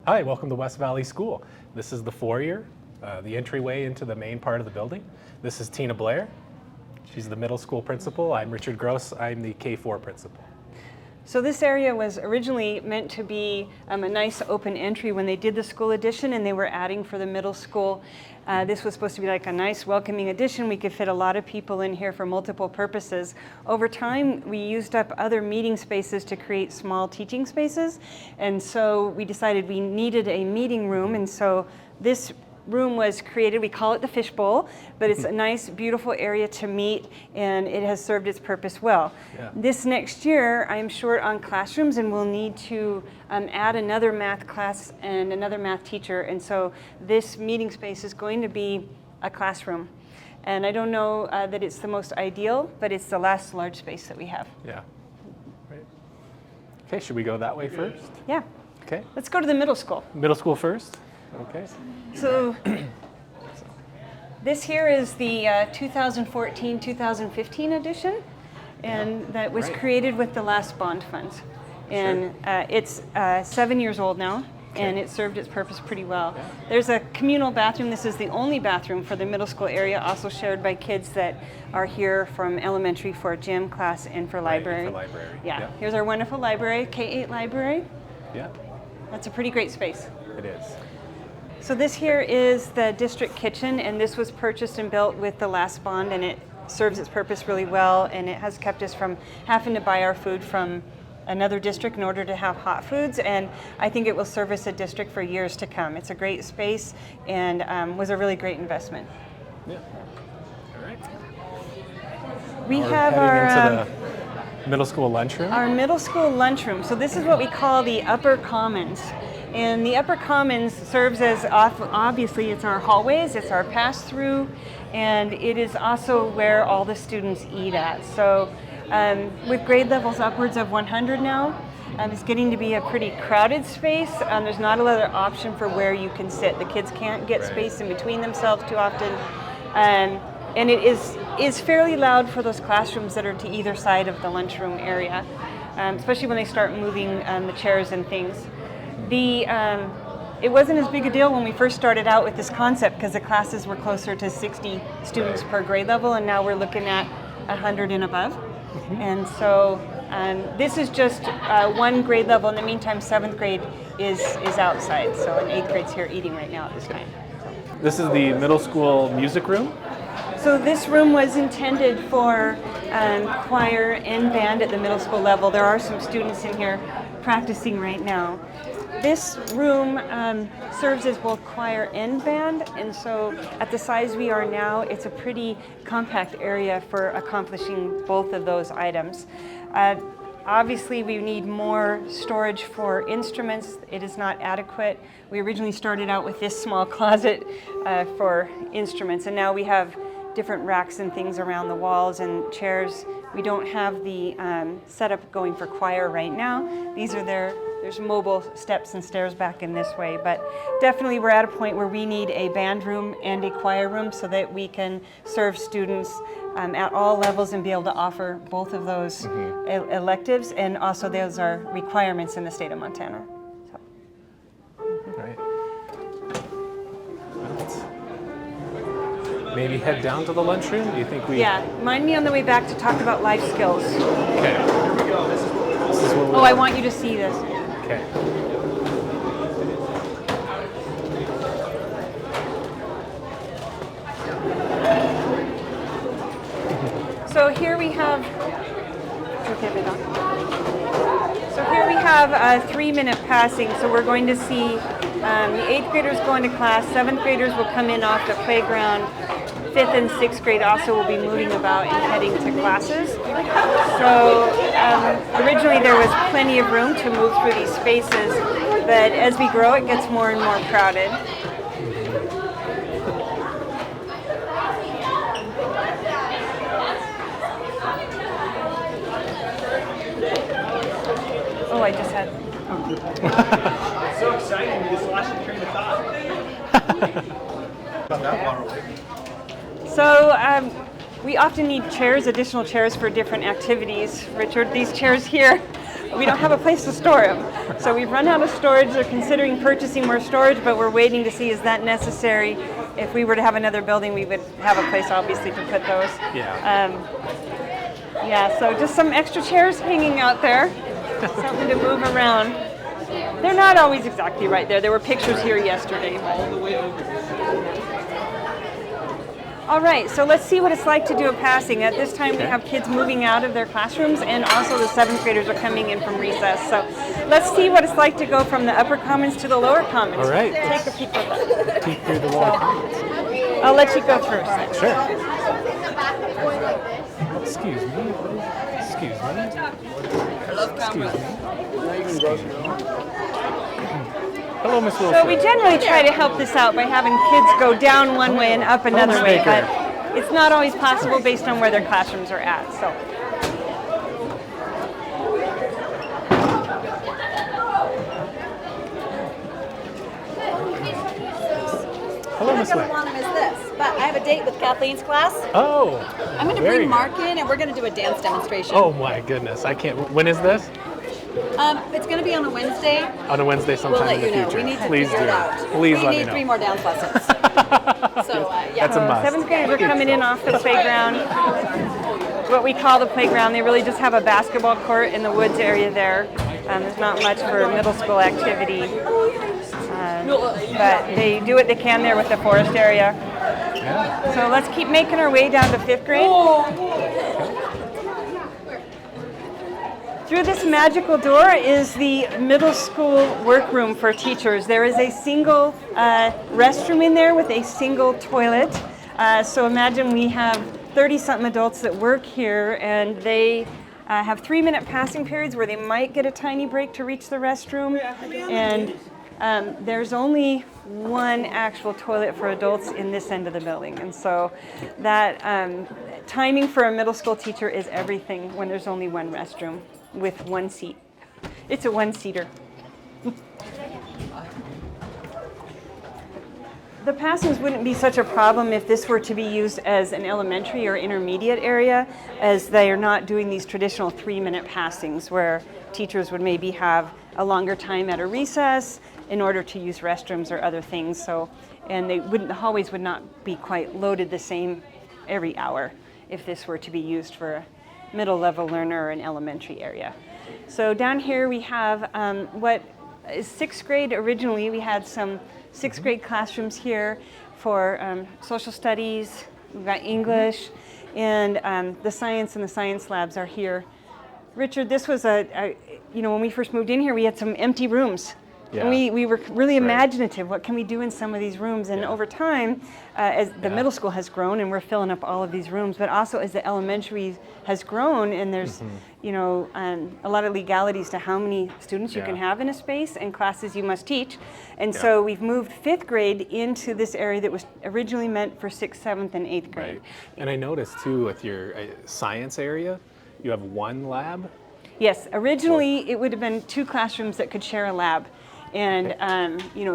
Hi, welcome to West Valley School. This is the foyer, the entryway into the main part of the building. This is Tina Blair. She's the middle school principal. I'm Richard Gross. I'm the K-4 principal. So this area was originally meant to be a nice open entry when they did the school addition, and they were adding for the middle school. This was supposed to be like a nice welcoming addition. We could fit a lot of people in here for multiple purposes. Over time, we used up other meeting spaces to create small teaching spaces. And so we decided we needed a meeting room. And so this room was created. We call it the fishbowl, but it's a nice, beautiful area to meet, and it has served its purpose well. Yeah. This next year, I'm short on classrooms, and we'll need to add another math class and another math teacher, and so this meeting space is going to be a classroom. And I don't know that it's the most ideal, but it's the last large space that we have. Yeah. Right. Okay, should we go that way first? Yeah. Okay. Let's go to the middle school. Middle school first? Okay. So this here is the 2014-2015 edition, and that was created with the last bond funds. And it's 7 years old now, and it served its purpose pretty well. Yeah. There's a communal bathroom. This is the only bathroom for the middle school area, also shared by kids that are here from elementary for gym class and for library. For library. Yeah. Here's our wonderful library, K-8 library. Yeah, That's a pretty great space. it is. So this here is the district kitchen, and this was purchased and built with the last bond, and it serves its purpose really well, and it has kept us from having to buy our food from another district in order to have hot foods, and I think it will service a district for years to come. It's a great space and was a really great investment. Yeah. All right. We We're have heading into the middle school lunchroom. our middle school lunchroom. So this is what we call the upper commons. And the upper commons serves as, obviously, it's our hallways, it's our pass-through, and it is also where all the students eat at. So with grade levels upwards of 100 now, it's getting to be a pretty crowded space. There's not a lot of option for where you can sit. The kids can't get space in between themselves too often. And it is fairly loud for those classrooms that are to either side of the lunchroom area, especially when they start moving the chairs and things. It wasn't as big a deal when we first started out with this concept because the classes were closer to 60 students per grade level, and now we're looking at 100 and above. And so this is just one grade level. In the meantime, 7th grade is outside, so and 8th grade's here eating right now at this time. This is the middle school music room. So this room was intended for choir and band at the middle school level. There are some students in here practicing right now. This room serves as both choir and band, and so at the size we are now, it's a pretty compact area for accomplishing both of those items. Obviously, we need more storage for instruments. It is not adequate. We originally started out with this small closet for instruments, and now we have different racks and things around the walls and chairs. We don't have the setup going for choir right now. There's mobile steps and stairs back in this way, but definitely we're at a point where we need a band room and a choir room so that we can serve students at all levels and be able to offer both of those electives, and also those are requirements in the state of Montana. So. Right. Maybe head down to the lunchroom? Do you think we... Yeah, mind me on the way back to talk about life skills. Okay. Here we go. This is what I want you to see this. Okay. So here we have. So here we have a 3-minute passing. So we're going to see the 8th graders going to class. 7th graders will come in off the playground. 5th and 6th grade also will be moving about and heading to classes. So originally there was plenty of room to move through these spaces, but as we grow it gets more and more crowded. Oh, I just had... So exciting, you just lost your train of thought. Not that far away. So we often need chairs, additional chairs for different activities. Richard, these chairs here We don't have a place to store them. So we've run out of storage. They're considering purchasing more storage, but we're waiting to see is that necessary. If we were to have another building, we would have a place obviously to put those. Yeah. Yeah, so just some extra chairs hanging out there. Something to move around. They're not always exactly right there. There were pictures here yesterday. All right, so let's see what it's like to do a passing. At this time, we have kids moving out of their classrooms, and also the 7th graders are coming in from recess. So let's see what it's like to go from the upper commons to the lower commons. All right. Take a peek at that. Peek through the lower commons. I'll let you go through. Sure. Excuse me. Excuse me. Excuse me. Hello, Miss Wilson. So we generally try to help this out by having kids go down one way and up another way, but it's not always possible based on where their classrooms are at. So. Hello, Miss I'm Wick. going to want to miss this, but I have a date with Kathleen's class. Oh. I'm going to very bring good. Mark in, and we're going to do a dance demonstration. Oh my goodness, I can't. When is this? It's going to be on a Wednesday. On a Wednesday We'll sometime let in the you know. future. We need to Please figure do. it out. Please we let me need know. 3 more dance lessons. So, yeah. That's a must. 7th graders are coming in off the playground. What we call the playground. They really just have a basketball court in the woods area there. There's not much for middle school activity. But they do what they can there with the forest area. Yeah. So let's keep making our way down to 5th grade. Through this magical door is the middle school workroom for teachers. There is a single restroom in there with a single toilet. So imagine we have 30-something adults that work here, and they have 3-minute passing periods where they might get a tiny break to reach the restroom. And there's only one actual toilet for adults in this end of the building. And so that timing for a middle school teacher is everything when there's only one restroom with one seat. It's a one-seater. The passings wouldn't be such a problem if this were to be used as an elementary or intermediate area, as they are not doing these traditional 3-minute passings where teachers would maybe have a longer time at a recess in order to use restrooms or other things. So, and the hallways would not be quite loaded the same every hour if this were to be used for a middle level learner or an elementary area. So down here we have what is 6th grade. Originally we had some 6th grade classrooms here for social studies. We've got English, and the science and the science labs are here. Richard, this was when we first moved in here, we had some empty rooms. Yeah. And we were really imaginative. What can we do in some of these rooms? And over time, as the middle school has grown, and we're filling up all of these rooms, but also as the elementary has grown, and there's a lot of legalities to how many students you can have in a space and classes you must teach. And so we've moved 5th grade into this area that was originally meant for 6th, 7th, and 8th grade. Right. And I noticed too with your science area, you have one lab. Yes, originally it would have been 2 classrooms that could share a lab. And,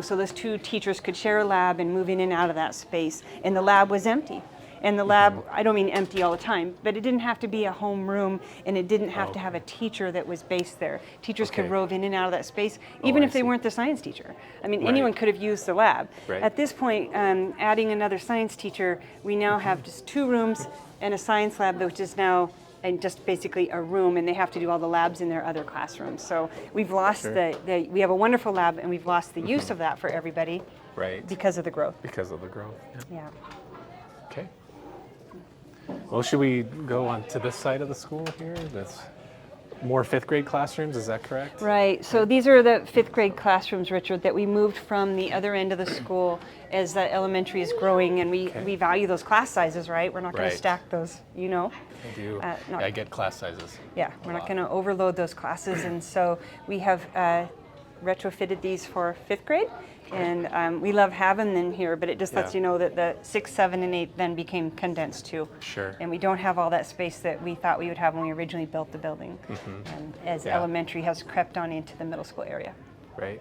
so those 2 teachers could share a lab and move in and out of that space. And the lab was empty. And the lab, I don't mean empty all the time, but it didn't have to be a home room, and it didn't have to have a teacher that was based there. Teachers could rove in and out of that space, even if they weren't the science teacher. I mean, anyone could have used the lab. Right. At this point, adding another science teacher, we now have just 2 rooms and a science lab, which is now and just basically a room, and they have to do all the labs in their other classrooms. So we've lost we have a wonderful lab, and we've lost the use of that for everybody because of the growth. Because of the growth. Yeah. Okay. Well, should we go on to this side of the school here? That's more 5th grade classrooms, is that correct? Right. So these are the 5th grade classrooms, Richard, that we moved from the other end of the school as the elementary is growing, and we value those class sizes, right? We're not going to stack those, I do. I get class sizes. Yeah, we're not going to overload those classes, and so we have retrofitted these for 5th grade, and we love having them here, but it just lets you know that the 6, 7, and 8 then became condensed too. Sure. And we don't have all that space that we thought we would have when we originally built the building, as elementary has crept on into the middle school area. Right.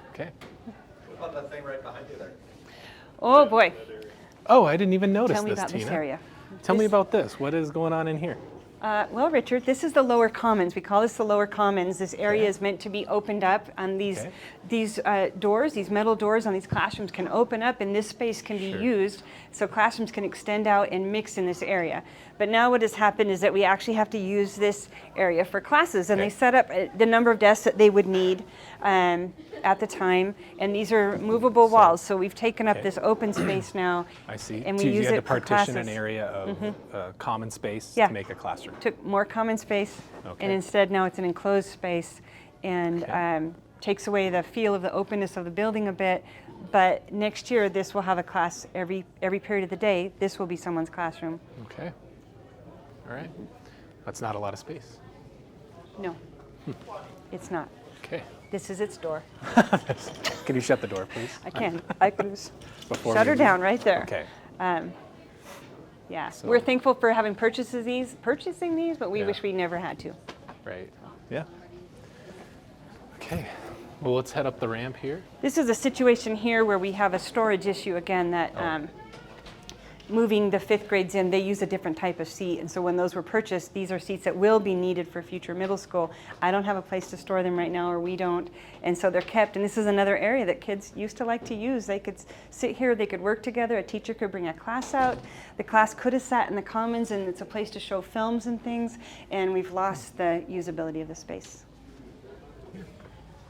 Okay. What about that thing right behind you there? Oh boy. Oh, I didn't even notice Tell me this, about Tina. this area. Tell me about this. What is going on in here? Well, Richard, this is the lower commons. We call this the lower commons. This area Okay. is meant to be opened up, and these Okay. these doors, these metal doors on these classrooms can open up, and this space can be Sure. used so classrooms can extend out and mix in this area. But now what has happened is that we actually have to use this area for classes, and Okay. they set up the number of desks that they would need at the time, and these are movable walls. So we've taken up Okay. this open space now, I see. and we So use you had it to for partition classes. an area of common space Yeah. to make a classroom. Took more common space, Okay. and instead now it's an enclosed space, and Okay. takes away the feel of the openness of the building a bit. But next year, this will have a class every period of the day. This will be someone's classroom. Okay. All right. That's not a lot of space. No, it's not. Okay. This is its door. Can you shut the door, please? I can. I can just Before shut we her leave? down right there. Okay. Yeah, So- we're thankful for having purchasing these, but we Yeah. wish we never had to. Right. Yeah. Okay. Well, let's head up the ramp here. This is a situation here where we have a storage issue again that moving the fifth grades in, they use a different type of seat. And so when those were purchased, these are seats that will be needed for future middle school. I don't have a place to store them right now, or we don't. And so they're kept. And this is another area that kids used to like to use. They could sit here, they could work together. A teacher could bring a class out. The class could have sat in the commons, and it's a place to show films and things. And we've lost the usability of the space.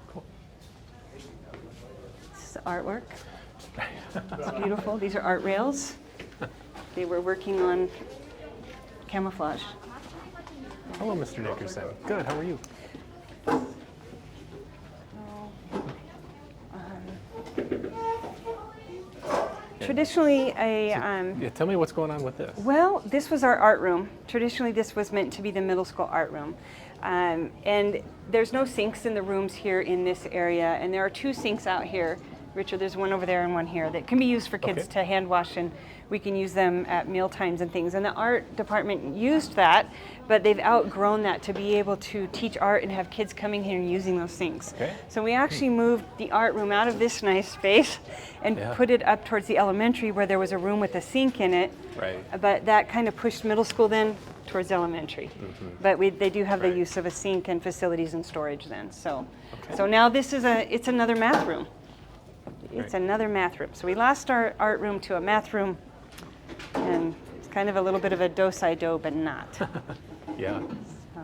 Cool. This is artwork. It's beautiful. These are art rails. They were working on camouflage. Hello, Mr. Nickerson. Good. How are you? Traditionally, Yeah. Tell me what's going on with this. well, this was our art room. Traditionally, this was meant to be the middle school art room. And there's no sinks in the rooms here in this area. And there are two sinks out here. Richard, there's one over there and one here that can be used for kids Okay. to hand wash, and we can use them at meal times and things. And the art department used that, but they've outgrown that to be able to teach art and have kids coming here and using those sinks. Okay. So we actually moved the art room out of this nice space and Yeah. put it up towards the elementary where there was a room with a sink in it. Right. But that kind of pushed middle school then towards elementary. But they do have the Right. use of a sink and facilities and storage then. So, Okay. so now this is it's another math room. It's Right. another math room. So we lost our art room to a math room, and it's kind of a little bit of a do-si-do, but not. Yeah. So.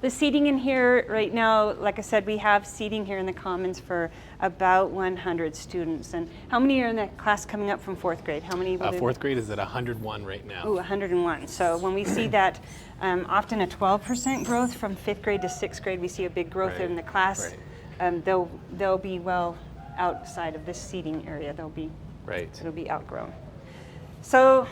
The seating in here right now, like I said, we have seating here in the commons for about 100 students. And how many are in that class coming up from fourth grade? How many? will there be? Fourth grade is at 101 right now. Ooh, 101. So when we see that, often a 12% growth from fifth grade to sixth grade, we see a big growth Right, in the class. right. They'll be well outside of this seating area. Right. It'll be outgrown. So,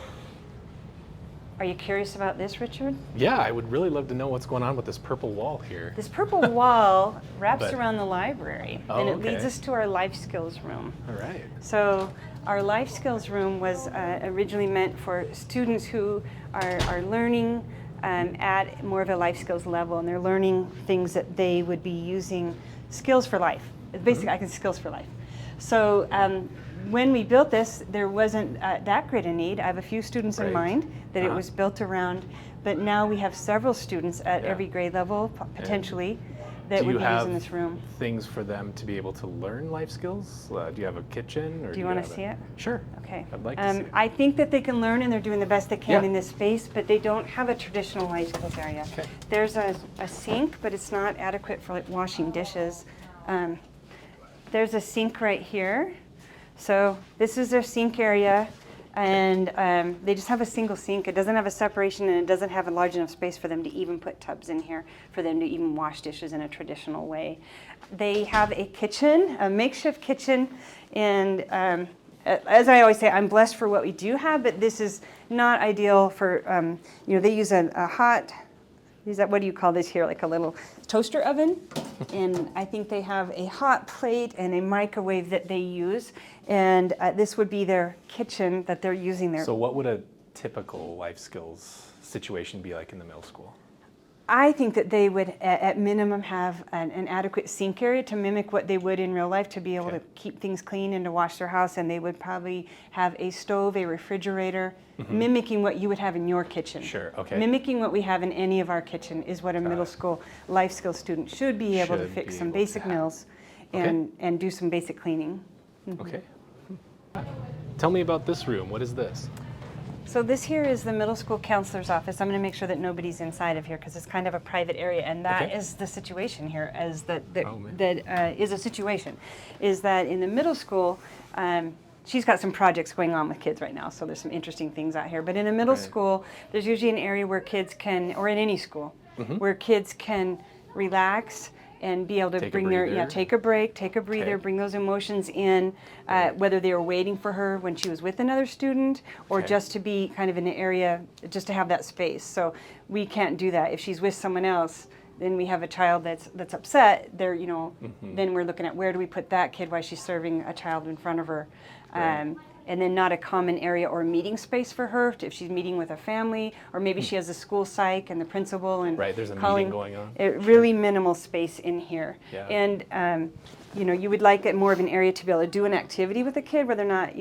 are you curious about this, Richard? Yeah, I would really love to know what's going on with this purple wall here. This purple wall wraps But- around the library, Oh, and it leads okay. us to our life skills room. All right. So our life skills room was originally meant for students who are learning at more of a life skills level, and they're learning things that they would be using, skills for life. Basically, I can skills for life. So when we built this, there wasn't that great a need. I have a few students in Right. mind that it Uh-huh. was built around, but now we have several students at Yeah. every grade level, potentially, that Do would you be have using this room. things for them to be able to learn life skills? Do you have a kitchen? Or Do you want to have see it? Sure. Okay. I'd like to see it. I think that they can learn, and they're doing the best they can Yeah. in this space, but they don't have a traditional life skills area. Okay. There's a sink, but it's not adequate for like washing dishes. There's a sink right here. So this is their sink area, and they just have a single sink. It doesn't have a separation, and it doesn't have a large enough space for them to even put tubs in here, for them to even wash dishes in a traditional way. They have a kitchen, a makeshift kitchen, and as I always say, I'm blessed for what we do have, but this is not ideal for, they use a hot, what do you call this here, like a little toaster oven? And I think they have a hot plate and a microwave that they use, and this would be their kitchen that they're using there. So what would a typical life skills situation be like in the middle school? I think that they would, at minimum, have an adequate sink area to mimic what they would in real life, to be able to keep things clean and to wash their house. And they would probably have a stove, a refrigerator, mimicking what you would have in your kitchen. Sure, okay. Mimicking what we have in any of our kitchen is what a middle school life skills student should be able to Should fix be some able to basic have. meals and do some basic cleaning. Okay. Tell me about this room. What is this? So this here is the middle school counselor's office. I'm going to make sure that nobody's inside of here because it's kind of a private area, and that is the situation here. As that is a situation, is that in the middle school, she's got some projects going on with kids right now. So there's some interesting things out here. But in a middle school, there's usually an area where kids can, or in any school, where kids can relax and be able to Take a bring their, breather. take a break, take a breather, Okay. bring those emotions in, whether they were waiting for her when she was with another student, or Okay. just to be kind of in an area, just to have that space. So we can't do that. If she's with someone else, then we have a child that's upset. They're, then we're looking at where do we put that kid while she's serving a child in front of her. Right. And then not a common area or meeting space for her if she's meeting with a family, or maybe she has a school psych and the principal and Right, there's a calling, meeting going on. Really minimal space in here. Yeah. And you would like it more of an area to be able to do an activity with a kid where they're not,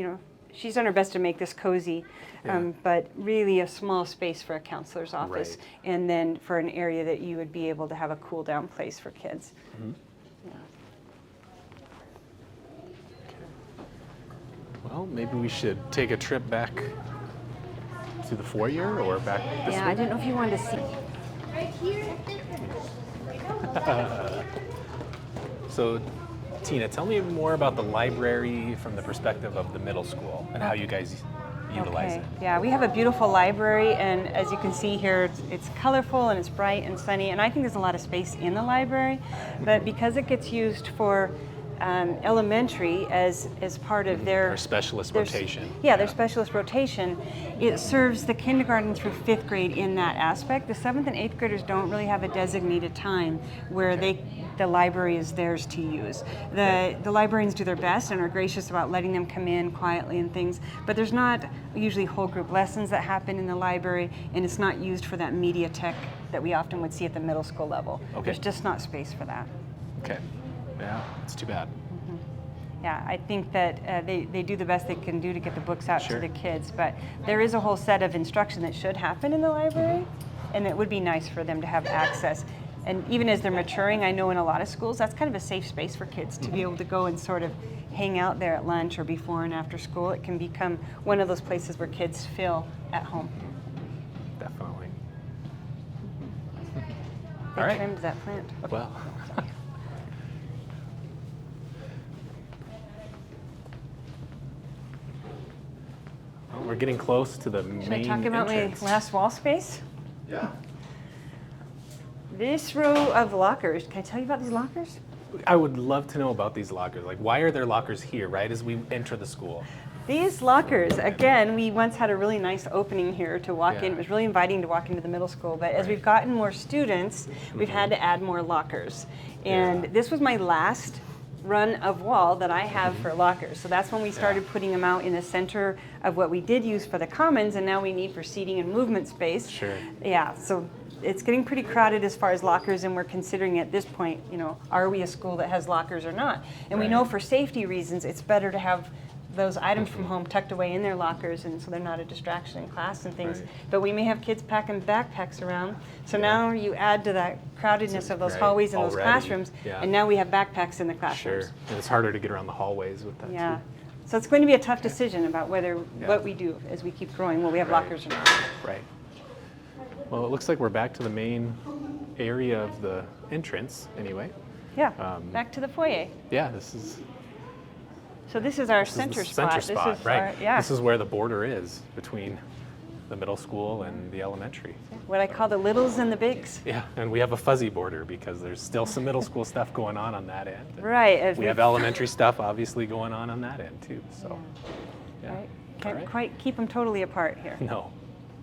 she's done her best to make this cozy, Yeah. but really a small space for a counselor's office, Right. and then for an area that you would be able to have a cool down place for kids. Well, maybe we should take a trip back to the foyer or back this Yeah, way. I didn't know if you wanted to see. So, Tina, tell me more about the library from the perspective of the middle school and how you guys utilize it. Yeah, we have a beautiful library, and as you can see here, it's colorful and it's bright and sunny, and I think there's a lot of space in the library, but because it gets used for elementary as part of their Our specialist their- rotation. Yeah, their specialist rotation. It serves the kindergarten through 5th grade in that aspect. The 7th and 8th graders don't really have a designated time where the library is theirs to use. The librarians do their best and are gracious about letting them come in quietly and things, but there's not usually whole group lessons that happen in the library, and it's not used for that media tech that we often would see at the middle school level. Okay. There's just not space for that. Okay. Yeah, it's too bad. Yeah, I think that they do the best they can do to get the books out Sure. to the kids, but there is a whole set of instruction that should happen in the library, and it would be nice for them to have access. And even as they're maturing, I know in a lot of schools, that's kind of a safe space for kids to be able to go and sort of hang out there at lunch or before and after school. It can become one of those places where kids feel at home. Definitely. They All right. trimmed that plant. Well. Well, we're getting close to the Should I main talk about entrance. my last wall space? Yeah. This row of lockers, can I tell you about these lockers? I would love to know about these lockers. Like, why are there lockers here, right as we enter the school? These lockers, again, we once had a really nice opening here to walk in. Yeah. It was really inviting to walk into the middle school, but as we've gotten more students, we've had to add more lockers. And Yeah. this was my last run of wall that I have for lockers. So that's when we started putting them out in the center of what we did use for the commons, and now we need for seating and movement space. Sure. Yeah, so it's getting pretty crowded as far as lockers, and we're considering at this point, are we a school that has lockers or not? And we know Right. for safety reasons, it's better to have those items from home tucked away in their lockers, and so they're not a distraction in class and things. Right. But we may have kids packing backpacks around, so now you add to that crowdedness of those Right. hallways and those Already. classrooms, Yeah. and now we have backpacks in the Sure. classrooms. And it's harder to get around the hallways with that Yeah. too. So it's going to be a tough decision about Yeah. what we do as we keep growing. Will we have Right. lockers or not? Right. Well, it looks like we're back to the main area of the entrance anyway. Yeah. Back to the foyer. Yeah, this is So this is our This is center the spot. center spot, This is right? our- yeah. This is where the border is between the middle school and the elementary. What I call the littles and the bigs. Yeah, and we have a fuzzy border because there's still some middle school stuff going on that end. And Right. As we have elementary stuff obviously going on that end too. So, yeah. Right. All Can't right. quite keep them totally apart here. No.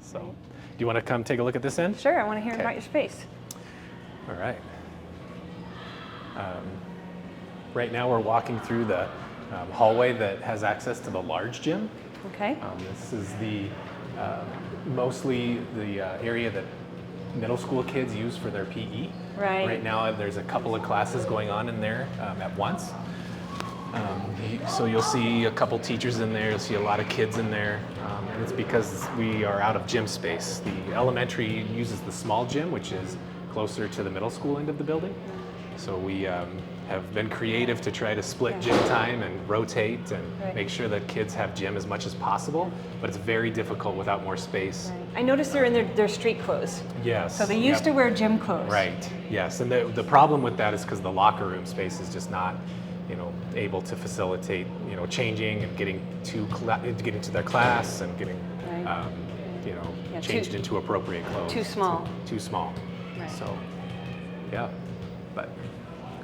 So, do you want to come take a look at this end? Sure, I want to hear Okay. about your space. All right. Right now we're walking through the hallway that has access to the large gym. Okay. This is the mostly the area that middle school kids use for their PE. Right. Right now, there's a couple of classes going on in there at once. So you'll see a couple teachers in there, you'll see a lot of kids in there, and it's because we are out of gym space. The elementary uses the small gym, which is closer to the middle school end of the building. So we have been creative to try to split gym time and rotate and make sure that kids have gym as much as possible, but it's very difficult without more space. I noticed they're in their street clothes. Yes. So they used to wear gym clothes. Right, yes, and the problem with that is because the locker room space is just not able to facilitate, changing and getting to their class and getting, changed into appropriate clothes. Too small. Too small. Right. So, yeah, but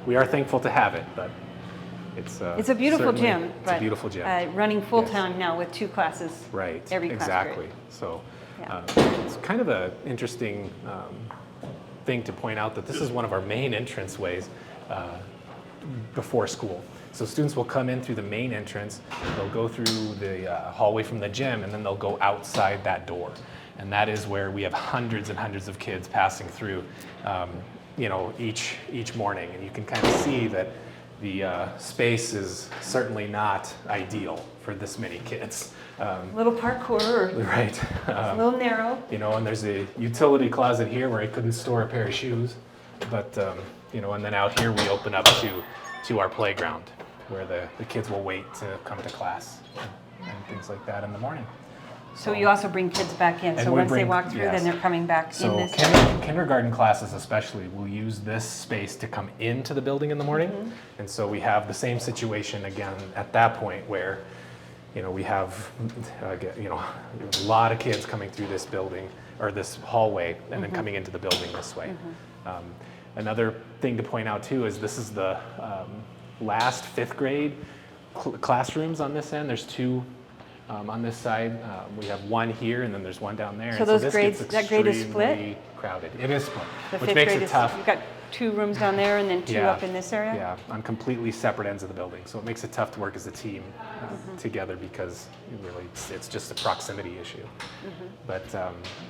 we are thankful to have it. But it's a beautiful gym. It's a beautiful gym. Running full time now with 2 classes. Right. Every class exactly. grade. So, Yeah. it's kind of an interesting thing to point out that this is one of our main entranceways before school. So students will come in through the main entrance, they'll go through the hallway from the gym, and then they'll go outside that door. And that is where we have hundreds and hundreds of kids passing through, each morning. And you can kind of see that the space is certainly not ideal for this many kids. A little parkour. Right. A little narrow. And there's a utility closet here where I couldn't store a pair of shoes. But, and then out here we open up to our playground where the kids will wait to come to class and things like that in the morning. So you also bring kids back in. And So we once they bring- walk through, yes. then they're coming back in So this. kindergarten classes especially will use this space to come into the building in the morning. And so we have the same situation again at that point where, we have, a lot of kids coming through this building or this hallway and then coming into the building this way. Another thing to point out too is this is the last 5th grade classrooms on this end. There's 2 on this side. We have 1 here and then there's 1 down there. So And those this grades, gets that grade is split? extremely crowded. It is split, The which 5th makes grade it is, tough. you've got 2 rooms down there and then 2 up in this area? Yeah, on completely separate ends of the building. So it makes it tough to work as a team together because really it's just a proximity issue. But,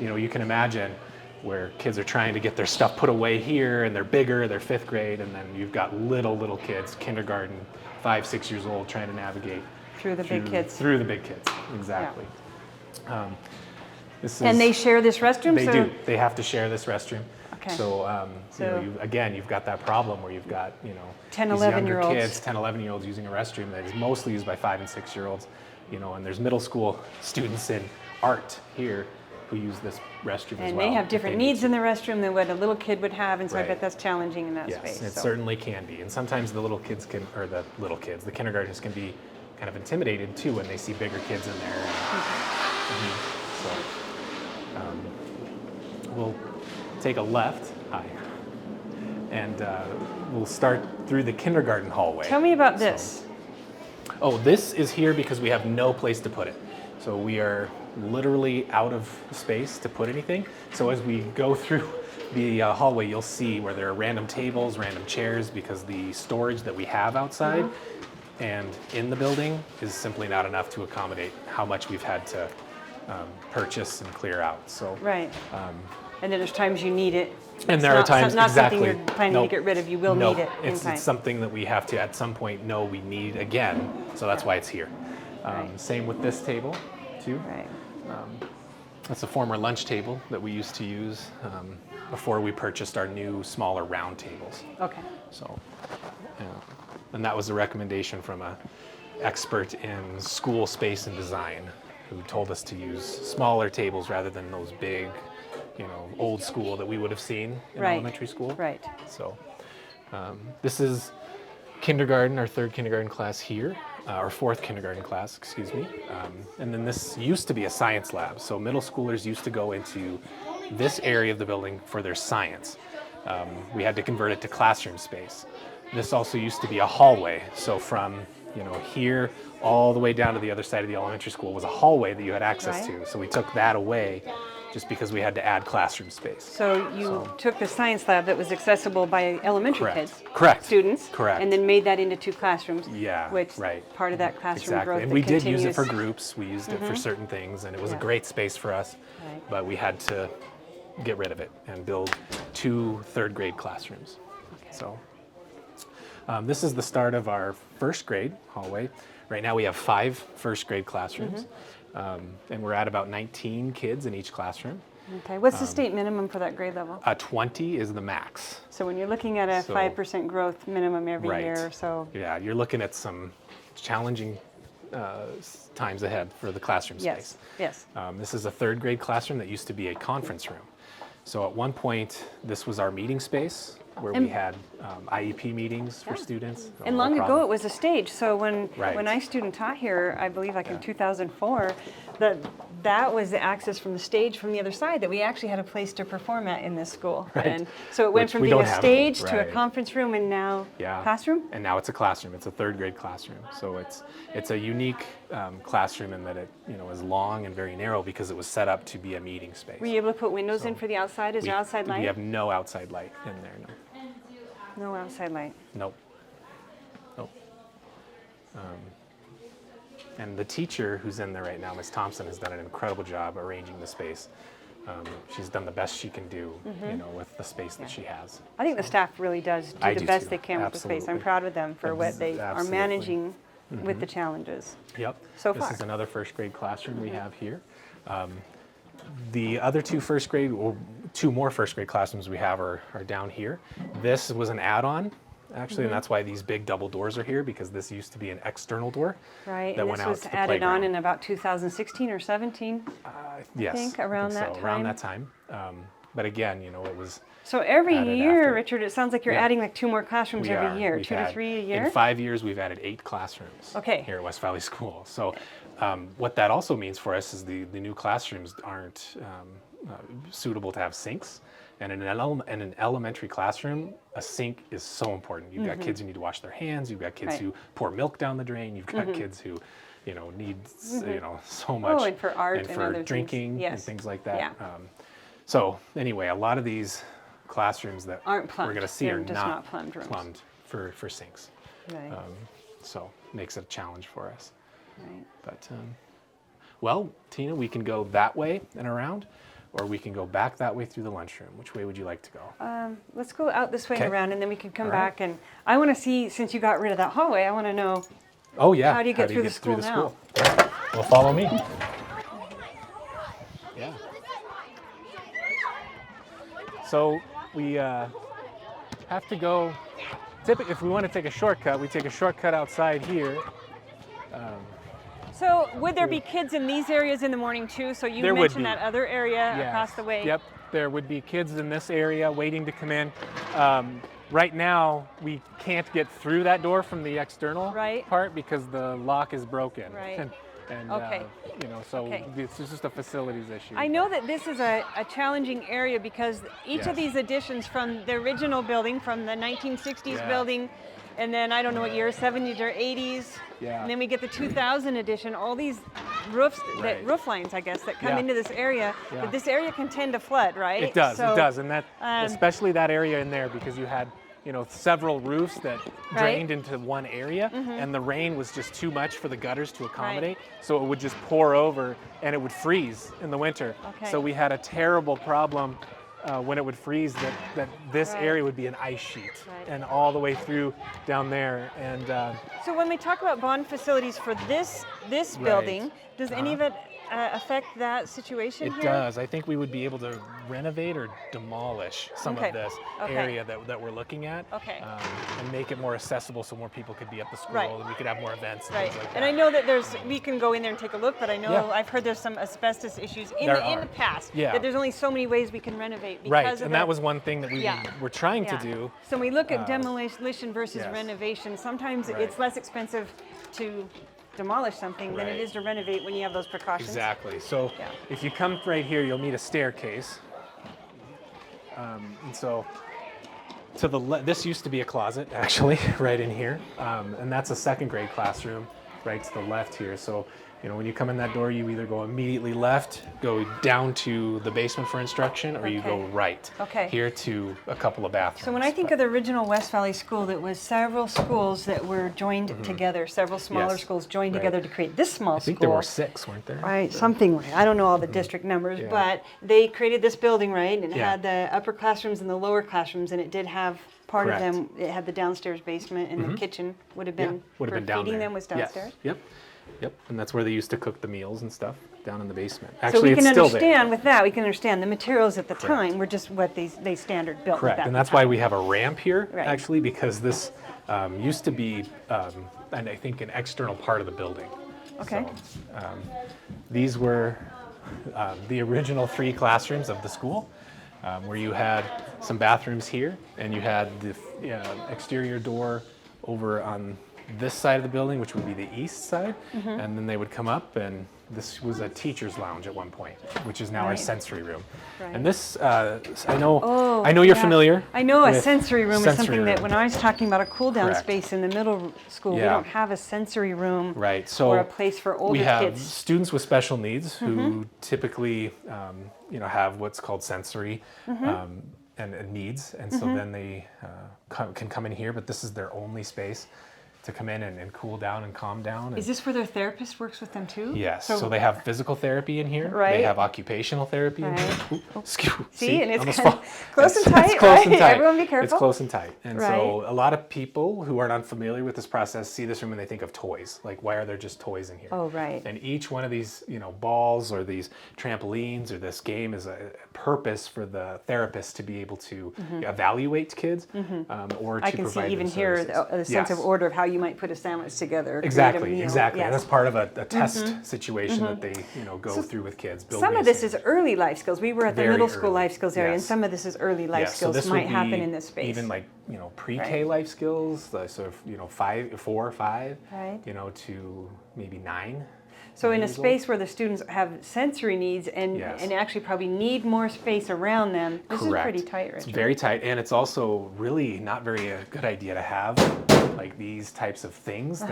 you can imagine where kids are trying to get their stuff put away here and they're bigger, they're 5th grade, and then you've got little kids, kindergarten, 5, 6 years old, trying to navigate Through the big kids. Through the big kids, exactly. And they share this restroom? They so do. They have to share this restroom. Okay. So, you've got that problem where you've got, 10, these 11-year-olds. younger kids, 10, 11-year-olds using a restroom that is mostly used by 5 and 6-year-olds, and there's middle school students in art here who use this restroom as And well. they have if different need needs to. in the restroom than what a little kid would have, and so I Right. bet that's challenging in that Yes, space. it so. certainly can be. And sometimes the the kindergartners can be kind of intimidated too when they see bigger kids in there. So we'll take a left, and we'll start through the kindergarten hallway. Tell me about this. Oh, this is here because we have no place to put it. So we are literally out of space to put anything. So as we go through the hallway, you'll see where there are random tables, random chairs, because the storage that we have outside and in the building is simply not enough to accommodate how much we've had to purchase and clear out. So Right. And then there's times you need it. And It's there are not times not exactly. something you're planning Nope. to get rid of. You will Nope. need it in time. It's something that we have to at some point know we need again. So that's why it's here. Right. Same with this table too. Right. That's a former lunch table that we used to use before we purchased our new smaller round tables. Okay. So, and that was a recommendation from an expert in school space and design who told us to use smaller tables rather than those big, old school that we would have seen in Right. elementary school. Right. So this is kindergarten, our 3rd kindergarten class here, our 4th kindergarten class, excuse me. And then this used to be a science lab. So middle schoolers used to go into this area of the building for their science. We had to convert it to classroom space. This also used to be a hallway. So from here all the way down to the other side of the elementary school was a hallway that you had access Right. to. So we took that away just because we had to add classroom space. So you took the science lab that was accessible by elementary Correct. kids, Correct. students, Correct. and then made that into 2 classrooms. Yeah, Which right. part of that classroom Exactly, growth and that we did use it continues. for groups. We used it for certain things, and it was a Yeah. great space for us. Right. But we had to, get rid of it and build 2 third-grade classrooms. So this is the start of our first grade hallway. Right now we have 5 first-grade classrooms, and we're at about 19 kids in each classroom. Okay, what's the state minimum for that grade level? 20 is the max. So when you're looking at a 5% growth minimum every Right. year or so. Yeah, you're looking at some challenging times ahead for the classroom space. Yes, yes. This is a 3rd-grade classroom that used to be a conference room. So at one point, this was our meeting space where we had IEP meetings for students. And long ago, it was a stage. So when Right. when I student taught here, I believe like in 2004, that was the access from the stage from the other side, that we actually had a place to perform at in this school. Right. And so it went Which from we being don't a have. stage to a Right. conference room, and now classroom. And now it's a classroom. It's a 3rd-grade classroom. So it's a unique classroom in that it is long and very narrow because it was set up to be a meeting space. Were you able to put windows in for the outside? Is there outside light? We have no outside light in there. No. No outside light. Nope. Nope. And the teacher who's in there right now, Ms. Thompson, has done an incredible job arranging the space. She's done the best she can do, with the space that she has. I think the staff really does I do the do best too. they can with the space. I'm Absolutely. proud of them for what they are Absolutely. managing with the challenges. Yep. So This far. is another 1st-grade classroom we have here. The other 2 1st-grade, or 2 more 1st-grade classrooms we have are down here. This was an add-on, actually, and that's why these big double doors are here, because this used to be an external door. Right, that and went this out was to the added on playground. in about 2016 or 17. Yes, think around that so, around time. that time. But again, it was So every added year, after. Richard, it sounds like you're Yeah. adding like 2 more classrooms we are. every year, We've 2 to had- 3 a year. In 5 years, we've added 8 classrooms. Okay. Here at West Valley School. So what that also means for us is the new classrooms aren't suitable to have sinks. And in an elementary classroom, a sink is so important. You've got kids who need to wash their hands. You've got kids Right. who pour milk down the drain. You've got kids who, need, so much. and for art and for other things. drinking and Yes. things like that. Yeah. So anyway, a lot of these classrooms that Aren't we're plumbed. going to see They're are just not plumbed rooms. for sinks. Right, So makes it a challenge for us. right. But, well, Tina, we can go that way and around, or we can go back that way through the lunchroom. Which way would you like to go? Let's go out this way and Okay. around, and then we can come All right. back. And I want to see, since you got rid of that hallway, I want to know, Oh, yeah. How do you get through the school now? Well, follow me. Yeah. So we have to go, typically, if we want to take a shortcut, we take a shortcut outside here. so would there be kids in these areas in the morning too? So you There would mentioned be. that other area Yes. across the way. Yep, there would be kids in this area waiting to come in. Right now, we can't get through that door from the external Right. part because the lock is broken. Right. And Okay. So Okay. it's just a facilities issue. I know that this is a challenging area because each of Yes. these additions from the original building, from the 1960s Yeah. building, and then I don't know what year, 70s or 80s, Yeah. and then we get the 2000 edition, all these roofs, Right. roof lines, I guess, that come Yeah. into this area, Yeah. but this area can tend to flood, right? It does, So, and that, um, especially that area in there, because you had, several roofs that drained into one area, and the rain was just too much for the gutters to accommodate, so it would just pour over and it would freeze in the winter. Okay. So we had a terrible problem when it would freeze that this Right. area would be an ice sheet, Right. and all the way through down there, and So when we talk about bond facilities for this building, does any of it affect that situation it here? does. I think we would be able to renovate or demolish some Okay. of this Okay. area that we're looking at, Okay. and make it more accessible so more people could be at the school, Right. and we could have more events and Right, things like that. and I know that we can go in there and take a look, but I know Yeah. I've heard there's some asbestos issues in There the are. past. Yeah. That there's only so many ways we can renovate because Right, of and that was one thing that we Yeah. were trying Yeah. to do. So when we look at demolition versus yes. renovation, sometimes Right. it's less expensive to demolish something than it Right. is to renovate when you have those precautions. Exactly. So Yeah. if you come right here, you'll meet a staircase. And so this used to be a closet, actually, right in here. And that's a 2nd grade classroom. right to the left here. So, when you come in that door, you either go immediately left, go down to the basement for instruction, or you go right here to a couple of bathrooms. So when I think of the original West Valley School, that was several schools that were joined together, several smaller schools joined together to create this small school. I think there were 6, weren't there? Right, something like, I don't know all the district numbers, but they created this building, right? And it had the upper classrooms and the lower classrooms, and it did have part of them. It had the downstairs basement, and the kitchen would have been for down feeding there. them was downstairs. Yes. Yep, and that's where they used to cook the meals and stuff, down in the basement. So Actually, we can it's still understand there. with that, we can understand the materials at the time were just what they standard built. Correct, and that's why we have a ramp here, Right. actually, because this used to be, and I think, an external part of the building. Okay. So, these were the original 3 classrooms of the school, where you had some bathrooms here, and you had the exterior door over on this side of the building, which would be the east side, and then they would come up, and this was a teacher's lounge at one point, which is now our sensory room. Right. And this, I know you're familiar. I know a with sensory room is something that room. when I was talking about a cool down Correct. space in the middle school, we Yeah. don't have a sensory room Right. So or a place for older we have kids. students with special needs who typically, have what's called sensory and needs, and so then they can come in here. But this is their only space to come in and cool down and calm down. Is this where their therapist works with them too? Yes. So they have physical therapy in here. Right. They have occupational therapy in here. Right. Ooh, excuse- See, and it's almost kind of fall- close and It's tight, close and right? tight. Everyone be It's careful. close and tight. And so Right. a lot of people who are unfamiliar with this process see this room and they think of toys. Like, why are there just toys in here? Oh, right. And each one of these, balls or these trampolines or this game is a purpose for the therapist to be able to evaluate kids or to I can see provide even them here services. a sense of Yes. order of how you might put a sandwich together. create a Exactly, meal. exactly. Yes. And that's part of a test situation that they, go through with kids. build Some of these this things. is early life skills. We were at the Very middle school early. life skills area, and Yes. some of this is early life Yeah, so skills this might would happen be in this space. even like pre-K Right. life skills, sort of 4 or 5, Right. to maybe 9. So in a years old. space where the students have sensory needs and Yes. and actually probably need more space around them, this Correct. is pretty tight, It's Richard. very tight, and it's also really not very a good idea to have like these types of things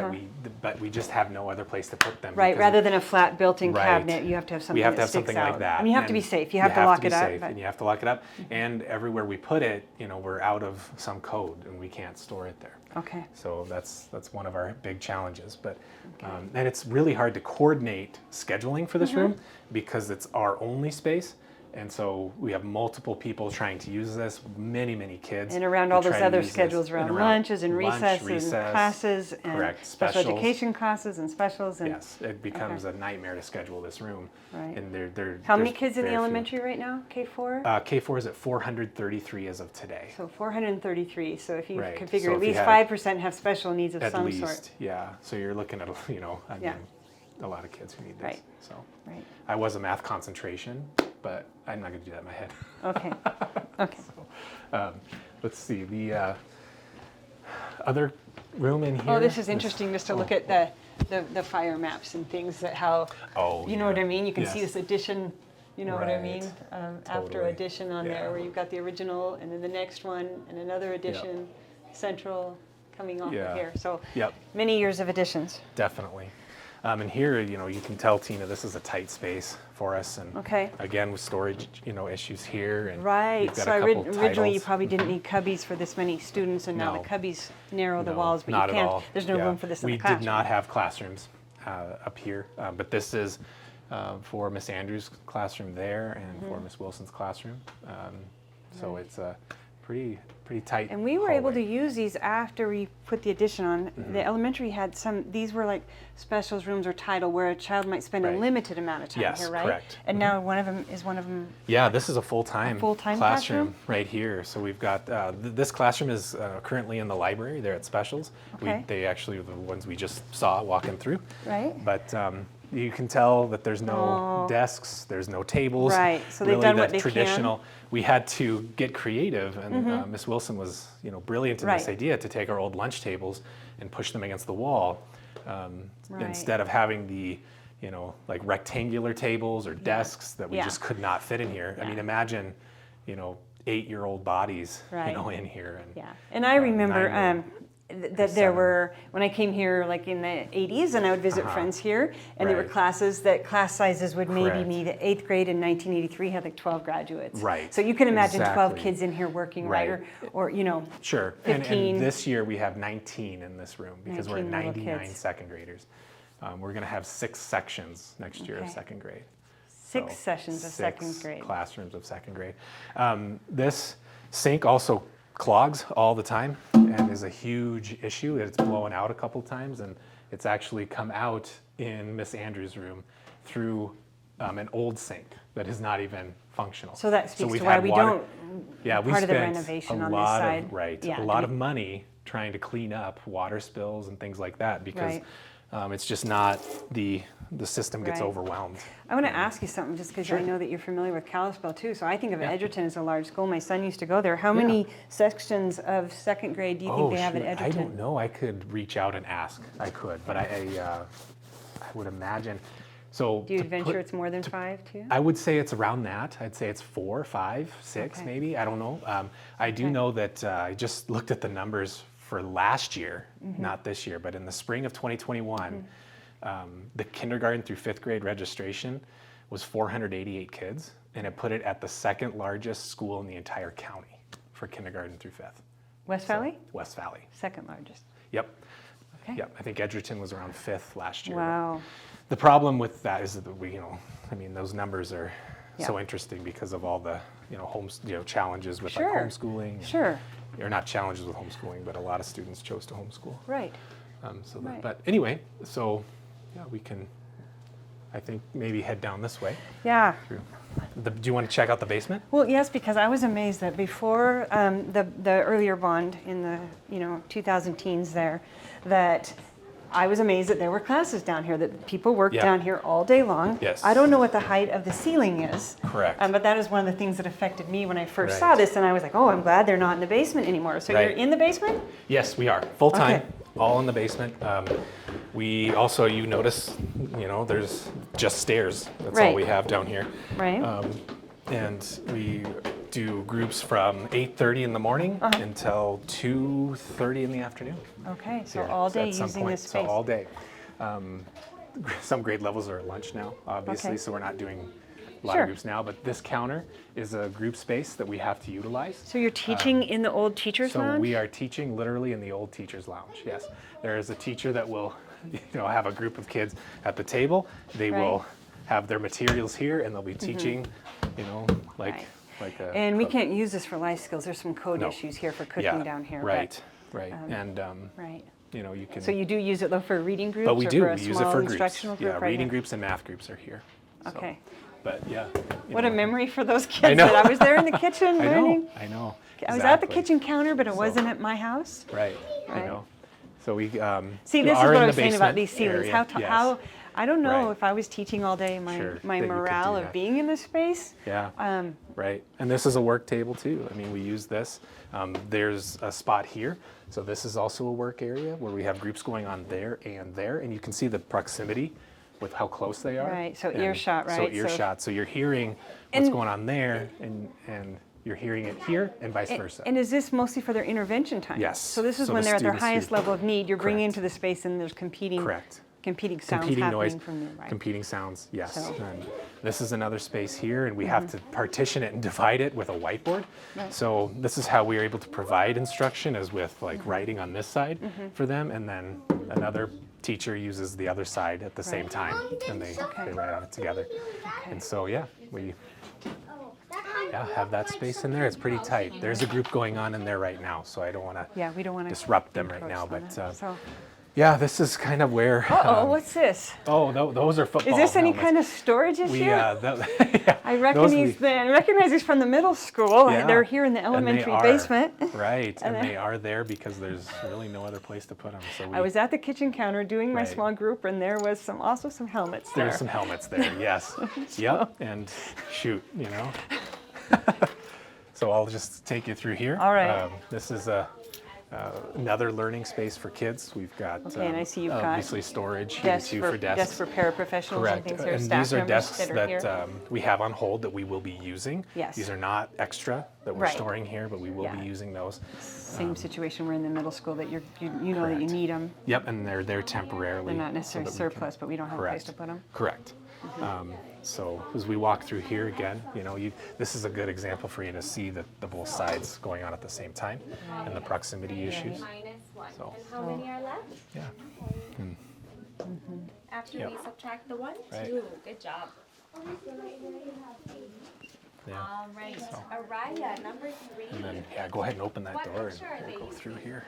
but we just have no other place to put them. Right, because rather than a flat built-in Right. cabinet, you have to have something we have that to have sticks something out. like that. I mean, you have to be And safe. You have to lock be it up. safe, but- and you have to lock it up. And everywhere we put it, we're out of some code, and we can't store it there. Okay. So that's one of our big challenges. But and it's really hard to coordinate scheduling for this room because it's our only space. And so we have multiple people trying to use this, many kids. And around who all those try to other use this, schedules around and lunches and lunch, recess and classes and correct, special specials. education classes and specials. And Yes, it becomes a nightmare to schedule this room. Right. And how many there's kids in the very few. elementary right now? K4? K4 is at 433 as of today. So 433. So if you Right. could figure So at if you least had- 5% have special needs of At some least, sort. yeah. So you're looking at, Yeah. a lot of kids who need this. Right. So Right. I was a math concentration, but I'm not going to do that in my head. Okay. Okay. Let's see, the other room in here. Oh, this is interesting just to look at the fire maps and things that how, Oh, you know what yeah. I mean? You can see Yes. this addition, you know what I mean? Right. After Totally. addition on Yeah. there, where you've got the original and then the next one and another addition, central coming off Yeah. of here. So Yep. many years of additions. Definitely. And here, you can tell, Tina, this is a tight space for us. And Okay. again, with storage, issues here. And Right. you've got So a couple originally you titles. probably didn't need cubbies for this many students, and now No. the cubbies narrow the No, walls, but not you at can't. all. There's no Yeah. room for this in we the classroom. did not have classrooms up here, but this is for Miss Andrews' classroom there and Mm-hmm. for Miss Wilson's classroom. So it's a pretty tight. And we were able to hallway. use these after we put the addition on. Mm-hmm. The elementary had these were like specials rooms or title where a child might spend a Right. limited amount of time Yes, here, right? correct. And now one of them Yeah, this is a full-time, full-time classroom classroom? right here. So we've got, this classroom is currently in the library. They're at specials. Okay. They actually are the ones we just saw walking through. Right. But you can tell that there's no desks, there's no tables. Right, so they've Really done the what they can. traditional. We had to get creative, and Miss Wilson was, brilliant in this Right. idea to take our old lunch tables and push them against the wall, Right. instead of having the, like rectangular tables or desks that we Yeah. just could not fit in here. I Yeah. mean, imagine, 8-year-old bodies, Right. in here. And, Yeah. And I remember 9-year-old. that there were, when I came here like in the 80s and I would visit friends here, and there were Right. classes that class sizes would maybe Correct. meet at 8th grade in 1983 had like 12 graduates. Right. So you can imagine 12 Exactly. kids in here working, right? Right. Or you know, Sure. 15. And this year we have 19 in this room because we're 19 little 99 kids. second graders. We're going to have 6 sections next year of Okay. second grade. 6 So, sessions of 6 second grade. classrooms of second grade. This sink also clogs all the time and is a huge issue. It's blown out a couple times, and it's actually come out in Miss Andrews' room through an old sink that is not even functional. So that speaks we've to why had we water- don't, Yeah, we part of the spent renovation a on this lot side. of, right, Yeah, a lot of money trying to clean up water spills and things like that because Right. it's just not, the system gets Right. overwhelmed. I want to ask you something just because Sure. I know that you're familiar with Kalispell too. So I think of Yeah. Edgerton as a large school. My son used to go there. How many sections of second grade do you think they have at shoot, Edgerton? I don't know. I could reach out and ask. I could, but I would imagine. So Do you to venture put- it's more than 5 too? I would say it's around that. I'd say it's 4, 5, 6, Okay. maybe. I don't know. I do Okay. know that I just looked at the numbers for last year, Mm-hmm. not this year, but in the spring of 2021, the kindergarten through 5th grade registration was 488 kids, and it put it at the second largest school in the entire county for kindergarten through 5th. West So, Valley? West Valley. Second largest. Yep. Okay. Yep. I think Edgerton was around 5th last year. Wow. The problem with that is that we, I mean, those numbers are so Yeah. interesting because of all the, challenges with Sure. like homeschooling. Sure. Or not challenges with homeschooling, but a lot of students chose to homeschool. Right. Right. But anyway, so yeah, we can, I think, maybe head down this way. Yeah. Do you want to check out the basement? Well, yes, because I was amazed that before the earlier bond in the 2000 teens there, that I was amazed that there were classes down here, that people worked Yeah. down here all day long. Yes. I don't know what the height of the ceiling is. Correct. But that is one of the things that affected me when I first saw Right. this, and I was like, oh, I'm glad they're not in the basement anymore. So you're Right. in the basement? Yes, we are full time, Okay. all in the basement. We also, you notice, there's just stairs. That's all Right. we have down here. Right. And we do groups from 8:30 in the morning until 2:30 in the afternoon. Okay, so Yeah, all day at some using point. this space. So all day. Some grade levels are at lunch now, obviously, Okay. so we're not doing a lot Sure. of groups now. But this counter is a group space that we have to utilize. So you're teaching in the old teacher's So lounge? we are teaching literally in the old teacher's lounge. Yes, there is a teacher that will, have a group of kids at the table. They will Right. have their materials here, and they'll be teaching, like Right. like a. And we can't use this for life skills. There's some code No. issues here for cooking Yeah, down here. right, right, and Right. you can. So you do use it though for reading groups but we or do. for a We use it small for groups. instructional group? Yeah, right reading here? groups and math groups are here. So, Okay. But yeah. What a memory for those kids know. that I was there in the kitchen I learning. know. I know. I was at the exactly. kitchen counter, but it wasn't at my house. Right. Right. So we See, this is are what in I the was saying about basement these ceilings. area. How, Yes. how I don't know Right. if I was teaching all day, my Sure, my that you could morale do of that. being in this space. Yeah. Um, Right, and this is a work table too. I mean, we use this. There's a spot here, so this is also a work area where we have groups going on there, and you can see the proximity with how close they are. Right, so And earshot, So right? So- earshot, so you're hearing what's And- going on there, and you're hearing it here, and vice versa. And is this mostly for their intervention time? Yes. So this is So when the they're at their students highest who- level of need. You're bringing Correct. into the space, and there's competing Correct. competing sounds Competing happening noise, from the right. competing sounds, yes. So- Mm-hmm. And this is another space here, and we have to partition it and divide it with a whiteboard. Right. So this is how we are able to provide instruction, is with like Mm-hmm. writing on this side for them, and then another teacher uses the other side at the same Right. time, and they write on it together. And so yeah, we have that space in there. It's pretty tight. There's a group going on in there right now, so I don't want to Yeah, we don't want to disrupt them right now. But so, yeah, this is kind of where. what's this? Those are football. Is this any helmets. kind of storage issue? We, yeah, I those recognize these from the middle school. Yeah, They're here in the and they elementary are, basement. Right, and then- they are there because there's really no other place to put them. So I was at the kitchen counter doing my Right. small group, and there was also some helmets there. there's some helmets there, yes. Yep, and shoot, So I'll just take you through here. All right. This is a Another learning space for kids. We've got Okay, and I see you've got obviously storage here desks too for, for desks. desks for paraprofessionals and Correct. things. There are And staff these are members desks that are that here. we have on hold that we will be using. Yes. These are not extra that we're Right. storing here, but we will be Yeah. using those. Same situation we're in the middle school that you know that you Correct. need them. Yep, and they're there temporarily. They're not necessarily so that we can- surplus, but we don't have a place to put them. Correct. So as we walk through here again, this is a good example for you to see the both sides going on at the same time and the proximity issues. -1. So, And how many are left? yeah. After Yep. we subtract the 1, Right. 2. Good job. Yeah. All right. Araya, number 3. And then, go ahead and open that What door picture are and they we'll go through here.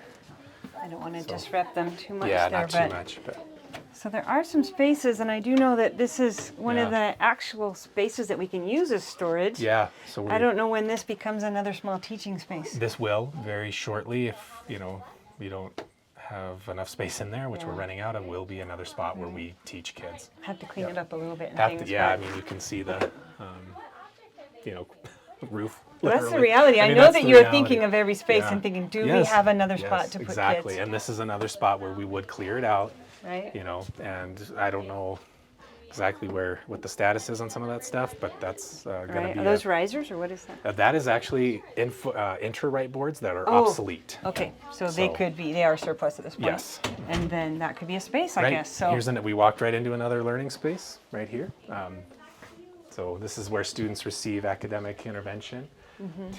I don't want to disrupt them too much Yeah, there, not but too much, but so there are some spaces, and I do know that this is one of Yeah. the actual spaces that we can use as storage. yeah. So I don't know when this becomes another small teaching space. this will very shortly, if we don't have enough space in there, which we're Yeah. running out of, will be another spot where we teach kids. Have to clean Yep. it up a little bit and Have things. to, yeah. I but- mean, you can see the, roof. Well, that's the literally. reality. I mean, know that's that the you're reality. thinking of every space Yeah. and thinking, do we Yes, have another spot yes, to put exactly. kids? And this is another spot where we would clear it out, Right? and I don't know exactly what the status is on some of that stuff, but that's going to Right. be Are those risers or what is that? that is actually intra-right boards that are Oh, obsolete. Okay, so they So- they are surplus at this point. Yes. And then that could be a space, I Right. guess. So We walked right into another learning space right here. So this is where students receive academic intervention Mm-hmm.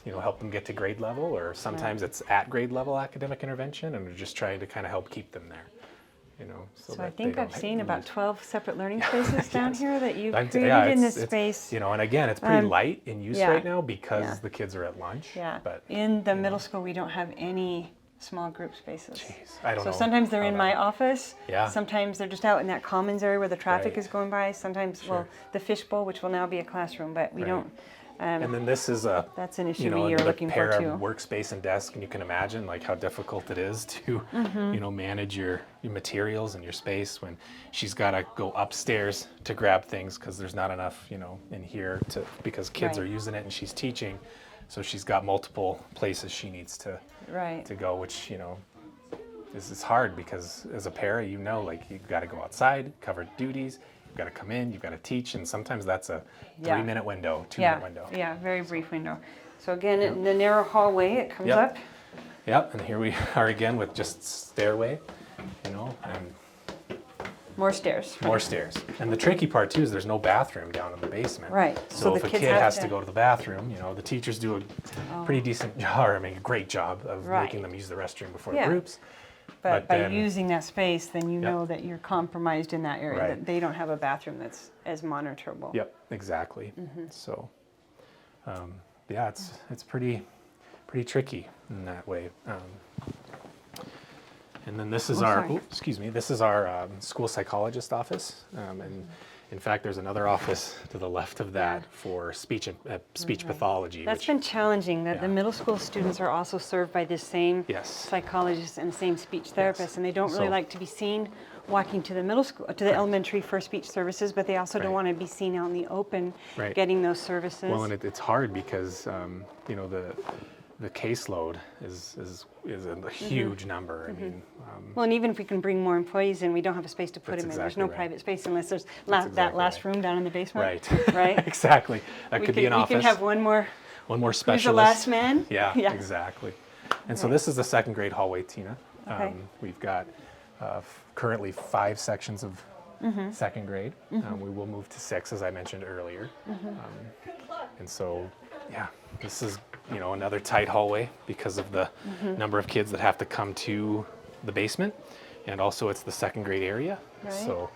to help them get to grade level, or sometimes it's at grade level academic intervention, and we're just trying to kind of help keep them there. So I that think they I've don't seen about lose. 12 separate learning spaces down Yes. here that you've I'm- created yeah, in it's- this it's, space. and again, it's pretty light in use yeah. right now because Yeah. the kids are at lunch. Yeah. But In the middle school, we don't have any small group spaces. geez, I don't So know. sometimes they're how in that- my office. Yeah. Sometimes they're just out in that commons area where the traffic Right. is going by. Sometimes, well, Sure. the fishbowl, which will now be a classroom, but we Right. don't. And then this is a That's an issue you're another looking pair for of too. workspace and desk, and you can imagine like how difficult it is to manage your materials and your space when she's got to go upstairs to grab things because there's not enough in here because kids Right. are using it and she's teaching, so she's got multiple places she needs to Right. go, which is hard because as a para like you've got to go outside, cover duties. You've got to come in, you've got to teach, and sometimes that's a Yeah. 3-minute window, 2-minute Yeah. window. Yeah. Very brief window. So again, in the narrow hallway, it comes Yep. up. Yep, and here we are again with just stairway, and More stairs. more stairs. And the tricky part too is there's no bathroom down in the basement. Right. So So if the a kids kid have has to- to go to the bathroom, the teachers do a pretty decent job, or a great job of Right. making them use the restroom before Yeah. groups. But But by then- using that space, then you Yep. know that you're compromised in that area. Right. That they don't have a bathroom that's as monitorable. Yep, exactly. Mm-hmm. So, yeah, it's pretty tricky in that way. And then this is sorry. this is our school psychologist office. And in fact, there's another office to the left of that for speech pathology. That's which, been challenging that the Yeah. middle school students are also served by this same Yes. psychologist and the same speech therapist, and they don't really So- like to be seen walking to the middle school, to the elementary for speech services, but they also don't Right. want to be seen out in the open Right. getting those services. well, and it's hard because the caseload is a huge number. I mean, Well, and even if we can bring more employees in, we don't have a space to put That's them in. There's exactly no right. private space unless there's that exactly last right. room down in the basement. right, Right? exactly. That could be an We office. can have one more. One more specialist. Who's the last man? Yeah, Yeah. exactly. And so this is the second grade hallway, Tina. Okay. We've got currently 5 sections of Mm-hmm. second grade. We will move to 6, as I mentioned earlier. Mm-hmm. And so, yeah, this is another tight hallway because of the Mm-hmm. number of kids that have to come to the basement, and also it's the second grade area. Right. So,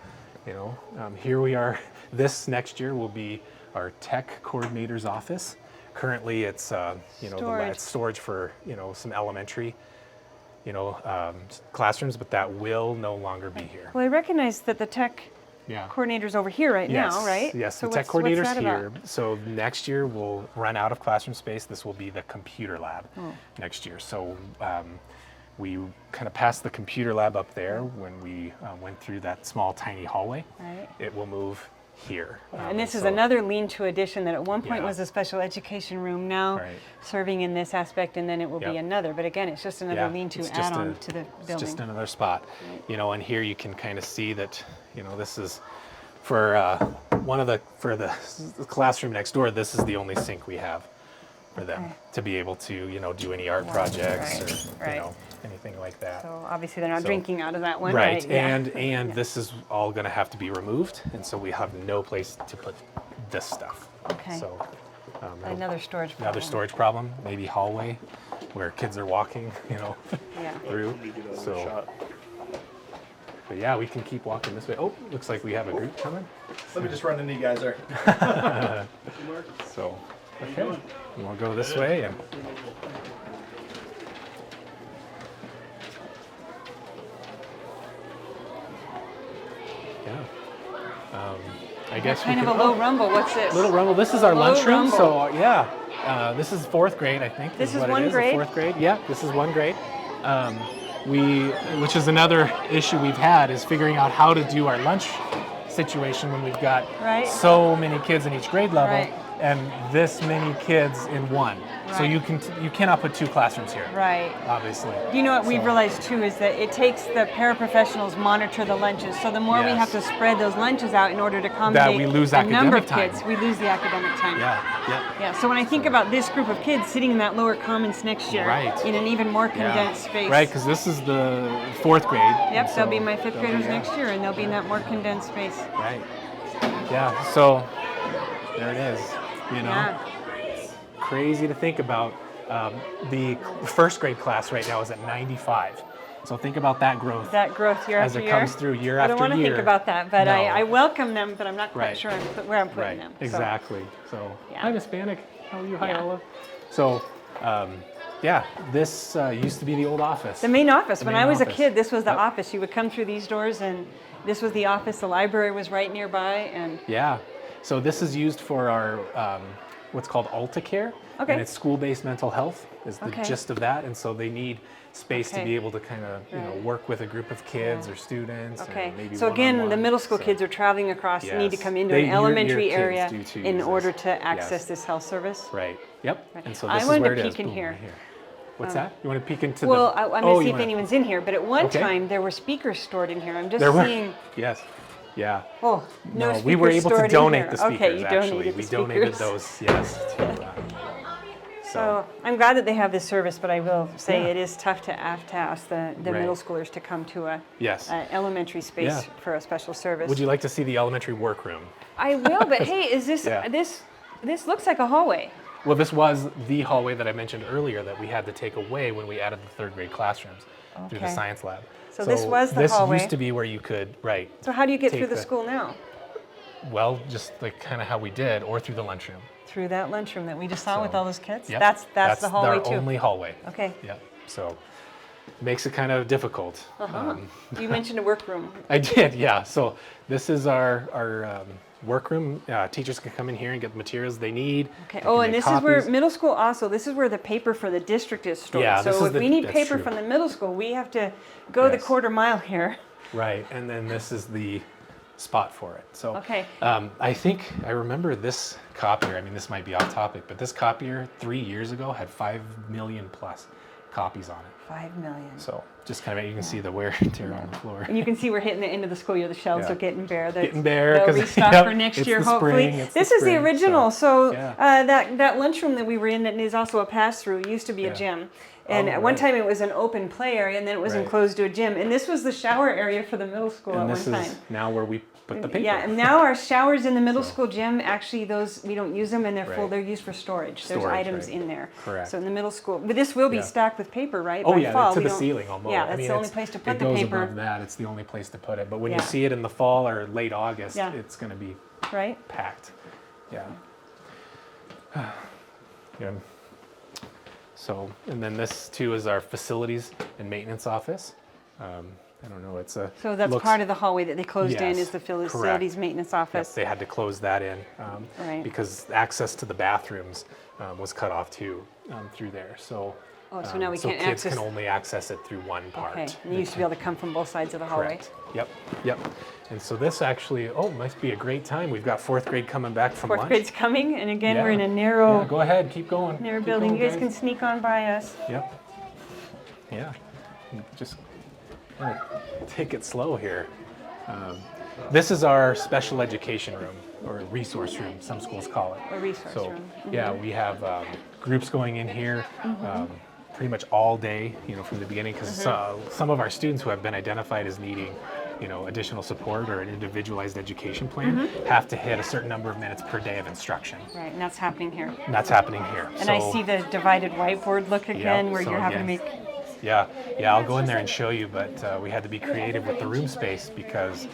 here we are. This next year will be our tech coordinator's office. Currently, it's Storage. it's storage for some elementary classrooms, but that will no longer be here. Well, I recognize that the tech Yeah. coordinator's over here right now, right? Yes, So the tech what's coordinator's that here. about? So next year we'll run out of classroom space. This will be the computer lab Oh. next year. So we kind of passed the computer lab up there when we went through that small tiny hallway. Right. It will move here. And this is so- another lean-to addition that at one point Yeah. was a special education room, now Right. serving in this aspect, and then it will be Yep. another. But again, it's just another Yeah, lean-to it's just add-on a- to the It's building. just another spot. And here you can kind of see that, this is for for the classroom next door, this is the only sink we have for them Okay. to be able to, do any art projects right, or, right. anything like that. So obviously they're not So- drinking out of that one, Right, right? Yeah. and this is all going to have to be removed, and so we have no place to put this stuff. Okay. So Another storage problem. another storage problem, maybe hallway where kids are walking, Yeah. through. So, but yeah, we can keep walking this way. Oh, looks like we have a group coming. Let me just run into you guys there. So, okay, we'll go this way and. Yeah. I guess Kind we of a can, low rumble. What's this? Little rumble. This is our Low lunchroom. rumble. So yeah, this is fourth grade, I think. This is what one it is, grade? Fourth grade. Yeah, this is one grade. Which is another issue we've had, is figuring out how to do our lunch situation when we've got Right. so many kids in each grade level Right. and this many kids in one. So Right. you cannot put two classrooms here. Right. Obviously. You know what we've So- realized too is that it takes the paraprofessionals monitor the lunches. So the more we Yes. have to spread those lunches out in order to accommodate we lose a number of academic time. kids, we lose the academic time. Yeah. Yeah. Yeah, so when I think about this group of kids sitting in that lower commons next year Right. in an even more Yeah. condensed space. Right, because this is the fourth grade. Yep, and they'll be so my fifth they'll be- graders yeah. next year, and they'll be in that more condensed space. Right. Yeah. So there it is. Yeah. Crazy to think about. The first grade class right now is at 95. So think about that growth That growth year as after it year. comes through year I after don't want to year. think about that, but No. I welcome them, but I'm not quite Right. sure where I'm putting Right. them. So, Exactly. So Yeah. hi, Miss Bannock. How are you? Hi, Yeah. Olive. So yeah, this used to be the old office. The main office. The When main I was office. a kid, this was the Yep. office. You would come through these doors, and this was the office. The library was right nearby, and Yeah. So this is used for our what's called Alta Care. Okay. And it's school-based mental health is the Okay. gist of that. And so they need space to Okay. be able to kind of Right. work with a group of kids or students. okay. And maybe So again, the one-on-one. middle school So- kids are traveling across, need to Yes. come into They- an your elementary kids area do too in use order this. to access Yes. this health service. Right. Yep. Right. And so I this is wanted where to it is. peek in Boom, here. right here. What's that? You want to peek into Well, the? I'm going Oh, to see you if wanna- anyone's in here, but at one Okay. time there were speakers stored in here. I'm just There were. seeing. Yes. Yeah. Oh, no, we were speakers able to stored in donate here. the speakers. Okay, you actually, donated the we donated speakers. those. Yes. So I'm glad that they have this service, but I will say Yeah. it is tough to have to ask the Right. middle schoolers to come to a Yes. elementary space Yeah. for a special service. Would you like to see the elementary workroom? I will, but hey, is this Yeah. this looks like a hallway? Well, this was the hallway that I mentioned earlier that we had to take away when we added the third grade classrooms through the Okay. science lab. So this was the this hallway. used to be where you could, right, So how do you get Take through the the- school now? well, just like kind of how we did, or through the lunchroom. Through that lunchroom that we just saw with So, all those kids? Yep. That's the hallway our too. only hallway. Okay. Yep. So makes it kind of difficult. You mentioned a workroom. I did, yeah. So this is our workroom. Teachers can come in here and get the materials they need. Okay. They Oh, can and make this is where copies. middle school also. This is where the paper for the district is stored. Yeah, this so is if we need that's paper true. from the middle school, we have to go the Yes. quarter mile here. Right, and then this is the spot for it. So Okay. I think I remember this copier. I mean, this might be off topic, but this copier 3 years ago had 5 million plus copies on it. 5 million. So just kind of you can see the wear and tear on the floor. And you can see we're hitting the end of the school year. The shelves Yeah. are getting bare. Getting bare, They'll 'cause, restock yep, for next it's year, the hopefully. spring, it's the This is the spring, original. So yeah. that lunchroom that we were in that is also a pass-through used to be a Yeah. gym. And Oh, at one right. time it was an open play area, and then it was Right. enclosed to a gym. And this was the shower area for the middle school And at this one is time. now where we put the paper. Yeah, and now our showers in the middle So- school gym, actually those, we don't use them and they're full, Right. they're used for storage. There's Storage, items right. in there. Correct. So in the middle school, but this will be Yeah. stacked with paper, right? Oh By yeah, fall, to we the don't- ceiling almost. Yeah, I that's mean, the only it's- place to put it the goes paper. above that. It's the only place to put it. But when Yeah. you see it in the fall or late August, Yeah. it's going to be Right? packed. Yeah. Yeah. So, and then this too is our facilities and maintenance office. I don't know, it's a. So that's looks- part of the hallway that they closed in Yes, is the correct. facilities maintenance Yep, office. they had to close that in Right. because access to the bathrooms was cut off too through there. So Oh, so now we so can't kids access. can only access it through one part. Okay, and you used to be able to come from both sides of the hallway. Correct. Yep, yep. And so this actually, must be a great time. We've got 4th grade coming back from Fourth lunch. grade's coming, and again, Yeah. we're in a narrow, Yeah, go ahead, keep going. narrow Keep building. going, You guys can sneak on by us. Yep. Yeah. Just gonna take it slow here. This is our special education room, or resource room, some schools call it. A resource So, room. yeah, we have groups going in here pretty much all day, from the beginning, because some of our students who have been identified as needing, additional support or an individualized education plan have to hit a certain number of minutes per day of instruction. Right, and that's happening here. And that's happening here. And I see the divided whiteboard look again, where so you're having to again, make. Yeah, I'll go in there and show you, but we had to be creative with the room space because,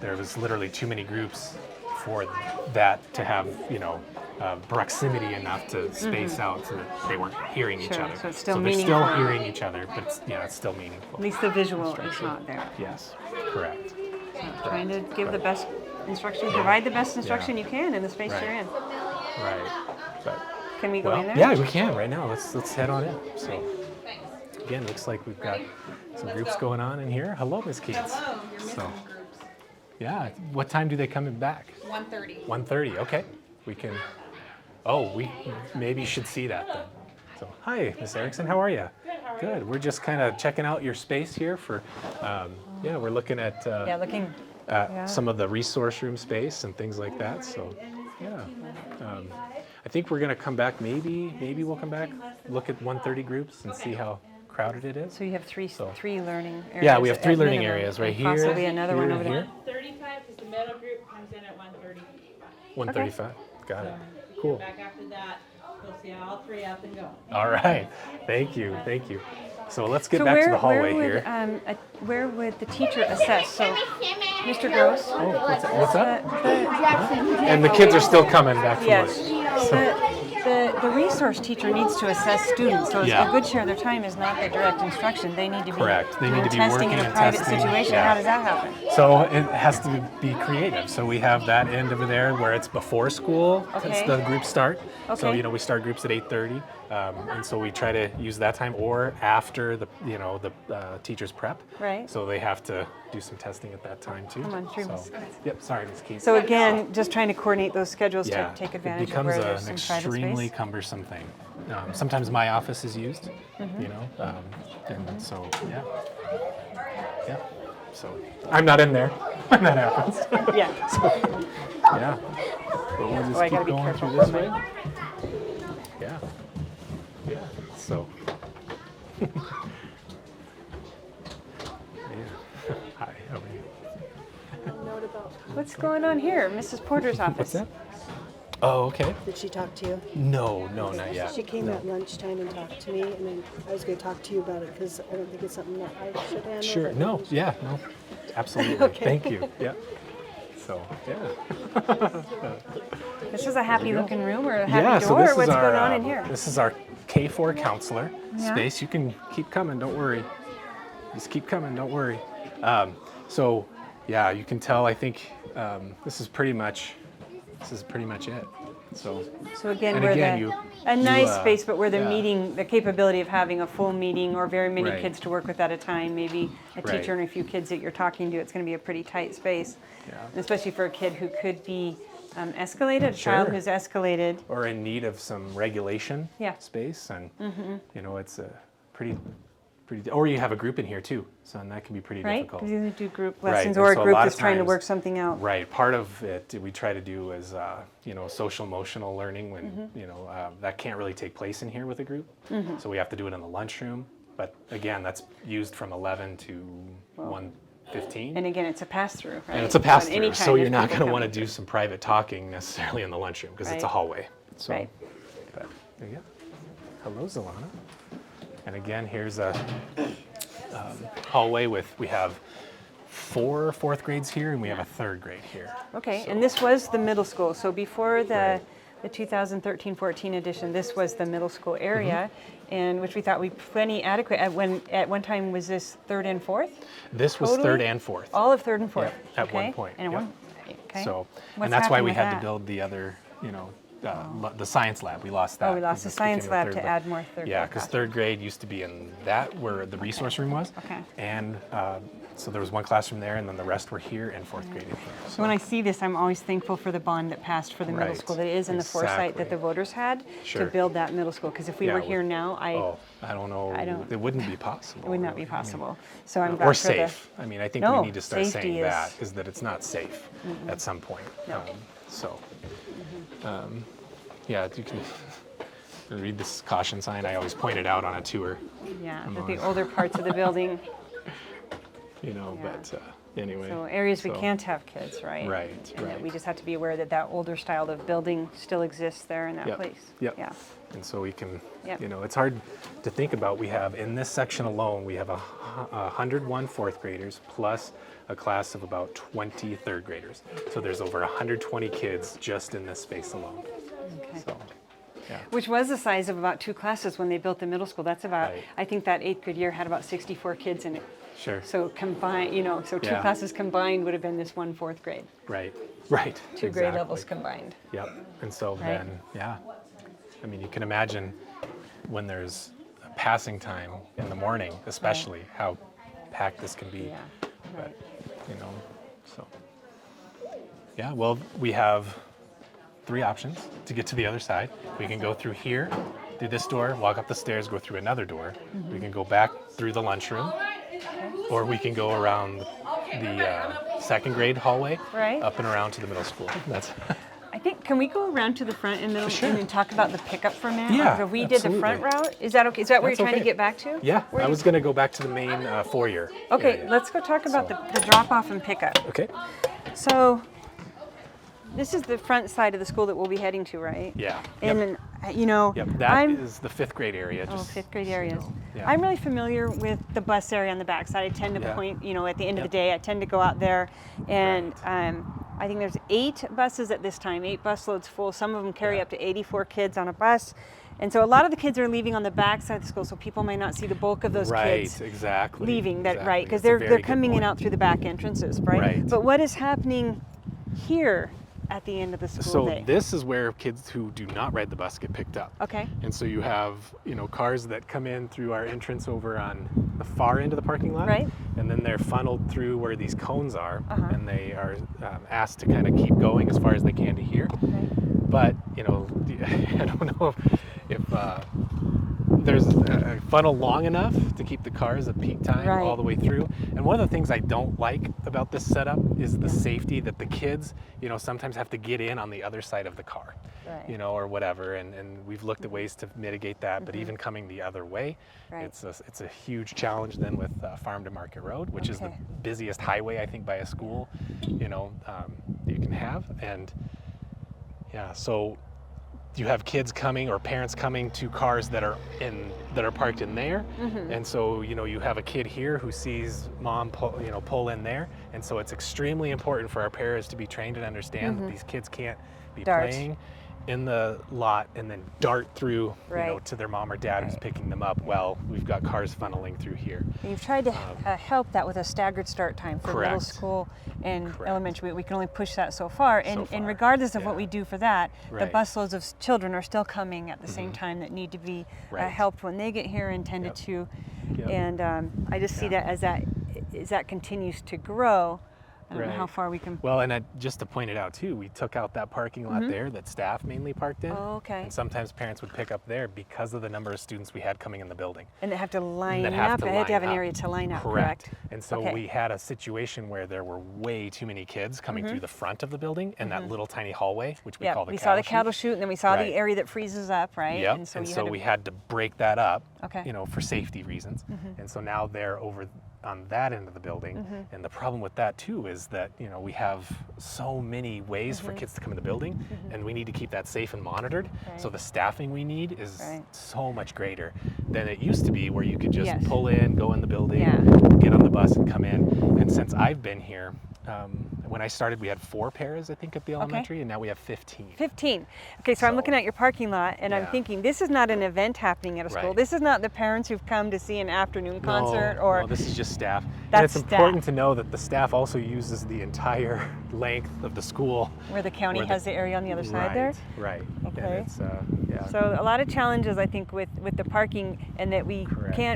there was literally too many groups for that to have, proximity enough to space out so that they weren't hearing each Sure, other. so it's still they're still meaningful. hearing each other, but it's still meaningful. At least the visual is not there. Yes, correct. Trying to give the best instruction, provide the best instruction you can in the space Right. you're in. Right. But, Can we go well, in there? yeah, we can right now. Let's head on in. So, again, looks like we've got some groups going on in here. Hello, Miss Keats. Hello, you're missing So- groups. Yeah. What time do they come in back? 1:30. 1:30. Okay. We can. Oh, we maybe should see that then. So, hi, Miss Erickson. How are you? Good. How are you? Good. We're just kind of checking out your space here for. We're looking at Yeah, looking. yeah. some of the resource room space and things like that. So, yeah. I think we're gonna come back. Maybe we'll come back, look at 1:30 groups and see how crowded it is. So you have three learning areas. Yeah, we have at 3 learning minimum, areas right and here. Possibly another one here, over there. here. 35 because the middle group comes in at 1:30. 135. Got it. Cool. Back after that, we'll see all 3 up and going. All right. Thank you. So let's get So back to the hallway would, here. Where would the teacher assess? So, Mr. Gross. Oh, what's up? the- And the kids are still coming back from Yes. lunch. The resource teacher needs to assess students, so Yeah. a good share of their time is not the direct instruction. They need to be Correct. They need doing to be testing in working a and private testing. situation. Yeah. How does that happen? So it has to be creative. So we have that end over there where it's before school. Okay. It's the groups start. So Okay. we start groups at 8:30, and so we try to use that time or after the teachers prep. Right. So they have to do some testing at that time too. Come on, through, Miss. Yep. Sorry, Ms. Keys. So again, just trying to coordinate those schedules yeah, to take it advantage of becomes where an there's some private extremely space. cumbersome thing. Sometimes my office is used, Mm-hmm. and so yeah. So I'm not in there when that happens. Yeah. Yeah. But we'll just Oh, I keep gotta be going careful. through this way. Yeah. Yeah. So. Yeah. Hi. How are you? What's going on here? Mrs. Porter's office. What's that? Oh, okay. Did she talk to you? No, not yet. She came at lunchtime and talked to me, and then I was going to talk to you about it because I don't think it's something that I should handle. Sure. but No. maybe Yeah. No. Absolutely. Okay. Thank you. Yeah. So yeah. This is a happy looking room or a happy Yeah. door. So this What's is our going on in here? this is our K4 counselor Yeah. space. You can keep coming. Don't worry. Just keep coming. Don't worry. So yeah, you can tell. I think this is pretty much it. So So again, and we're again, a nice you, space, but where the yeah. meeting, the capability of having a full meeting or very many Right. kids to work with at a time, maybe a Right. teacher and a few kids that you're talking to, it's going to be a pretty tight space. Yeah. And especially for a kid who could be escalated, a child Sure. who's escalated. or in need of some regulation Yeah. space, and it's a pretty. Or you have a group in here too, so and that can be pretty Right? difficult. Because you do group Right, lessons and or a so a group lot that's of trying to times- work something out. Right. Part of it we try to do is, social emotional learning when, that can't really take place in here with a group. So we have to do it in the lunchroom. But again, that's used from 11 to 1:15. And again, it's a pass-through, right? And it's a So at pass any through. time So you're there's not people going to want to coming. do some private talking necessarily in the lunchroom because it's a Right. hallway. So, Right. But there you go. Hello, Zalana. And again, here's a hallway we have 4 fourth grades here and we have a 3rd grade here. Okay, and this was the middle school. So before the 2013-14 edition, this was the middle school area, and which we thought we plenty adequate. At one time, was this 3rd and 4th? This was Totally? 3rd and 4th. All of 3rd and 4th. Yeah, at okay. one point, And yep. one. Okay. So, What's and that's why happened we with had that? to build the other, the science lab. We lost that. Oh, we lost the because this science became a lab third to add more third Yeah, grade because classes. third grade used to be in that where the resource room was. Okay. And so there was one classroom there, and then the rest were here, and fourth grade in here. So when I see this, I'm always thankful for the bond that passed for the middle Right. school that is and the foresight that Exactly. the voters had Sure. to build that middle school. Because if we Yeah, were with- here now, I don't know. It wouldn't be possible. it would not be really. possible. So I'm glad Or for the- safe. I mean, I think No, we need to start safety saying is- that, is that it's not safe at some point. No. Yeah, you can read this caution sign. I always point it out on a tour, Yeah, Come that on. the older parts of the building, Yeah. But anyway. so areas we so- can't have kids, right? Right, And that right. we just have to be aware that that older style of building still exists there in that Yep, place. yep. Yeah. And so we can, Yep. it's hard to think about. We have, in this section alone, we have 101 fourth graders plus a class of about 20 third graders. So there's over 120 kids just in this space alone. Okay. So, yeah. Which was the size of about 2 classes when they built the middle school. That's about, Right. I think that 8th grade year had about 64 kids in it. Sure. So combined, so 2 Yeah. classes combined would have been this one fourth grade. Right. 2 grade levels combined. Yep. And so Right. then, I mean, you can imagine when there's a passing time in the morning, especially how packed this can be. Yeah. But, Right. so. Yeah, well, we have 3 options to get to the other side. We can go through here, through this door, walk up the stairs, go through another door. Mm-hmm. We can go back through the lunchroom, or we can go around the second grade hallway, Right. up and around to the middle school. That's I think, can we go around to the front and middle Sure. and then talk about the pickup for a minute? Yeah, Like, if we did the front absolutely. route, is that okay? Is that where That's you're trying to okay. get back to? Yeah, Where I you- was going to go back to the main foyer. Okay, area. let's go talk about the drop off and pickup. Okay. So, this is the front side of the school that we'll be heading to, right? Yeah. And Yep. then, Yep. That I'm is the 5th grade area. oh, just 5th grade so you areas. know. Yeah. I'm really familiar with the bus area on the back side. I tend to Yeah. point, at the end of Yep. the day, I tend to go out there, and I think there's 8 buses at this time, 8 bus loads full. Some of them carry Yeah. up to 84 kids on a bus. And so a lot of the kids are leaving on the back side of the school, so people might not see the bulk of those Right, kids exactly. leaving that exactly. right because That's a they're very they're good coming in point. out through the back entrances, right? Right. But what is happening here at the end of the school So day? this is where kids who do not ride the bus get picked up. Okay. And so you have, cars that come in through our entrance over on the far end of the parking lot. Right. And then they're funneled through where these cones are, Uh-huh. and they are asked to kind of keep going as far as they can to here. But, I don't know if there's a funnel long enough to keep the cars at peak time Right. all the way through. And one of the things I don't like about this setup is the safety that the kids, sometimes have to get in on the other side of the car, Right. or whatever. And we've looked at ways to mitigate that, but even coming the other way, Right. it's a huge challenge then with Farm to Market Road, which is the Okay. busiest highway, I think, by a school, that you can have. And yeah, so you have kids coming or parents coming to cars that are parked in there, and so you have a kid here who sees mom pull in there, and so it's extremely important for our parents to be trained and understand that these kids can't be Dart. playing in the lot and then dart through Right. to their mom or dad who's picking them up. Well, we've got cars funneling through here. And you've tried to help that with a staggered start time for middle Correct. school and Correct. elementary. We can only push that so far. And far, regardless of what yeah. we do for that, the Right. busloads of children are still coming at the same time that need to be Right. helped when they get here and tended Yep. to. Yep. And I just see Yeah. that as that continues to grow, I don't know Right. how far we can. Well, and just to point it out too, we took out that parking lot there that staff mainly parked in. Oh, okay. And sometimes parents would pick up there because of the number of students we had coming in the building. And they have to line that have up. to I had to have line an up. area to line up, Correct. And so Okay. we had a situation where there were way too many kids coming through the front of the building and that little tiny hallway, which we Yeah, call the we saw the chute. cattle chute, and then we saw Right. the area that freezes up, right? Yep. And so, And you so had to, we had to break that up, Okay. for safety reasons. And so now they're over on that end of the building. Mm-hmm. And the problem with that too is that, we have so many ways for kids to come in the building, and we need to keep that safe and monitored. So Right. the staffing we need is Right. so much greater than it used to be, where you could just Yes. pull in, go in the building, Yeah. get on the bus and come in. And since I've been here, when I started, we had 4 paras, I think, at the elementary, and now we have 15. 15. Okay, so I'm looking at your parking lot, and I'm Yeah. thinking, this is not an event happening at a school. Right. This is not the parents who've come to see an afternoon concert, or No, this is just staff. And That's it's important to know that the staff also uses the entire length of the school. where the county where has the area on the other side there. Right. Okay. And it's, yeah. So a lot of challenges, I think, with the parking, and that we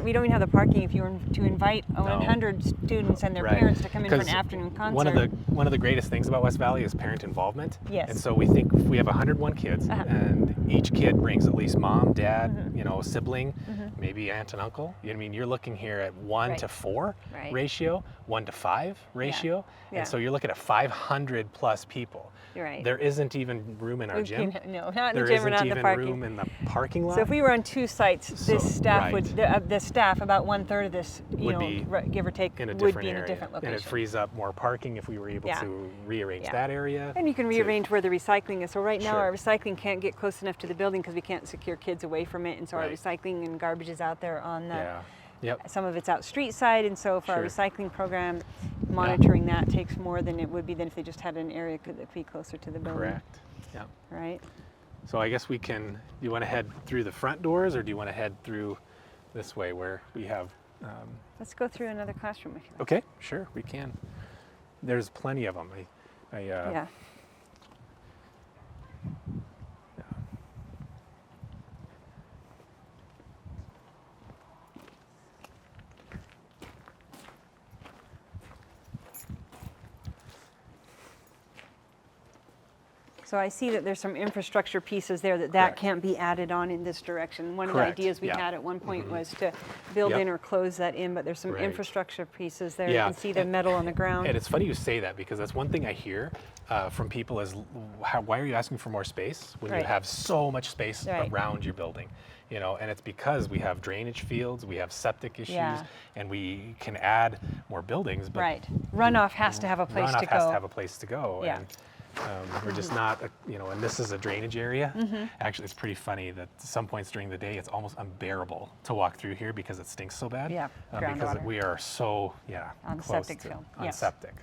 we don't even have the parking if you were to invite 100 students and their Right. parents to come in for an 'Cause afternoon concert. One of the greatest things about West Valley is parent involvement. Yes. And so we think if we have 101 kids, and each kid brings at least mom, dad, you know, sibling, maybe aunt and uncle. I mean, you're looking here at 1 Right. to 4 Right. ratio, 1 to 5 ratio, Yeah. and so you're looking at 500 plus people. You're right. There isn't even room in our We gym. No, not in There the gym or isn't not in the even parking. room in the parking lot. So if we were on 2 sites, this So, staff right. would, the staff, about 1/3 of this, Would be give or take, in a would different be in area, a different location. and it frees up more parking if we were able Yeah. to rearrange Yeah. that area. And you can to- rearrange where the recycling is. So right now Sure. our recycling can't get close enough to the building because we can't secure kids away from it. And so our Right. recycling and garbage is out there on the, Yeah. Yep. some of it's out street side. And so for our Sure. recycling program, monitoring that takes more than it would be than if they just had an area that could be closer to the building. Correct. Yeah. Right? So I guess we can. Do you want to head through the front doors, or do you want to head through this way where we have? Let's go through another classroom if you like. Okay, sure, we can. There's plenty of them. Yeah. So I see that there's some infrastructure pieces there that Correct. can't be added on in this direction. One of Correct, the ideas we yeah. had at one point was to build Yep. in or close that in, but there's some Right. infrastructure pieces there. Yeah, You can see the metal on the ground. And it's funny you say that because that's one thing I hear from people is, why are you asking for more space when Right. you have so much space Right. around your building? You know, and it's because we have drainage fields, we have septic issues, Yeah. and we can add more buildings. But Right. Runoff has to have a place runoff to has go. to have a place to go. Yeah. And, we're just not, you know, and this is a drainage area. Actually, it's pretty funny that at some points during the day, it's almost unbearable to walk through here because it stinks so bad. Yeah, Because groundwater. we are so, On close septic to, field, on yes. septic.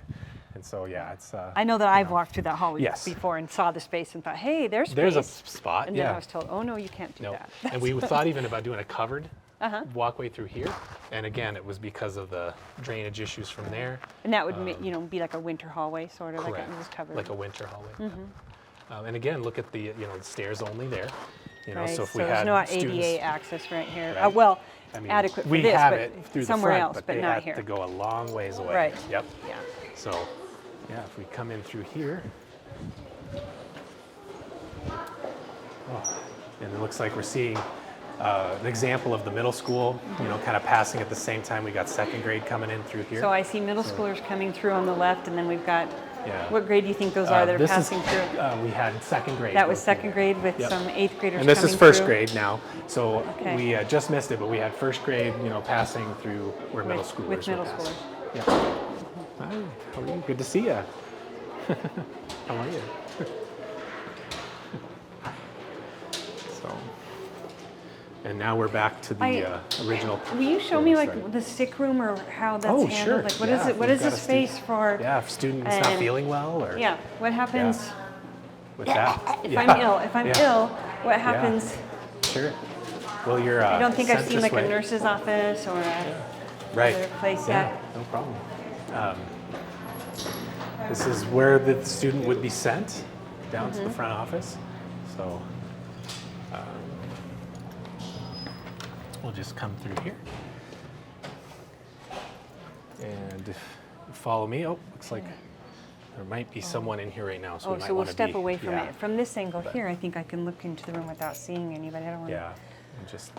And so, it's. I know that I've walked through that hallway Yes. before and saw the space and thought, hey, there's space. There's a spot, And then I yeah. was told, oh no, you can't do No, that. and we thought even about doing a covered walkway through here. And again, it was because of the drainage issues from there. And that would be like a winter hallway, sort of, like Correct. it was covered. Like a winter hallway. And again, look at the, the stairs only there. You know, Right, so if we there's had no students, ADA access right here. Right. Well, I mean, adequate for we this, have but it through somewhere the front, else, but but they not have here. to go a long ways away. Right. Yep. Yeah. So, if we come in through here, and it looks like we're seeing an example of the middle school, kind of passing at the same time. We got second grade coming in through here. So I see middle schoolers coming through on the left, and then we've got, Yeah. what grade do you think those are that are This is, passing through? we had second grade. That was go through second there. grade with Yep. some 8th graders And this coming is first through. grade now. So Okay. we just missed it, but we had first grade, passing through where middle With- schoolers with middle were passing. schoolers. Yeah. Hi, how are you? Good to see you. How are you? So, and now we're back to the original. Will you show me like Sorry. the sick room or how that's Oh, handled? sure. Like what Yeah, is it? if What we've is got the a space for? Yeah, if students not and- feeling well or Yeah. What happens with that. if Yeah. I'm ill? If I'm Yeah. ill, what happens? Sure. Well, you're. I don't think I've seen like a way. nurse's office or a Right. other place Yeah, yet. no problem. This is where the student would be sent down to the front office. So we'll just come through here. And if you follow me, looks like there might be someone in here right now. So Oh, we might so we'll wanna step be- away from yeah, it. From this angle here, I think I can look into the room without seeing anybody. I don't want to. Yeah, I'm just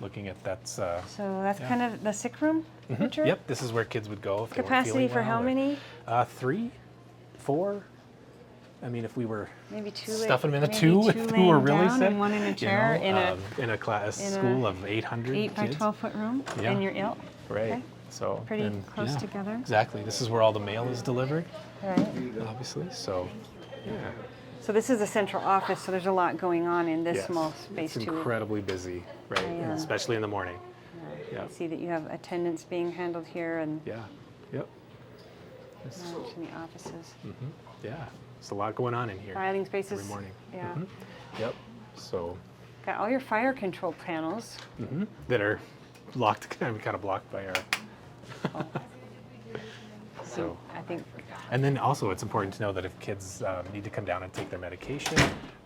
looking at that's. So that's Yeah. kind of the sick room picture? Yep, this is where kids would go if they weren't Capacity feeling for well, how or- many? 3, 4. I mean, if we were Maybe two. stuffing them in a maybe two if we laying were really down sick. and one in a chair in a class in a school of 800 8 by kids. 12 foot room, Yeah. and you're ill. Right. Okay. So Pretty close together. Exactly. This is where all the mail is delivered, Right. obviously. So yeah. So this is a central office, so there's a lot going on in this Yes. small space It's too. incredibly busy, right? And especially in the morning. I Yeah. see that you have attendance being handled here, and Yeah. Yep. Lounge in the offices. Yeah, there's a lot going on in here Filing spaces. every morning. Yeah. Yep. So Got all your fire control panels. that are locked, kind of blocked by our. So. I think And then also, it's important to know that if kids need to come down and take their medication,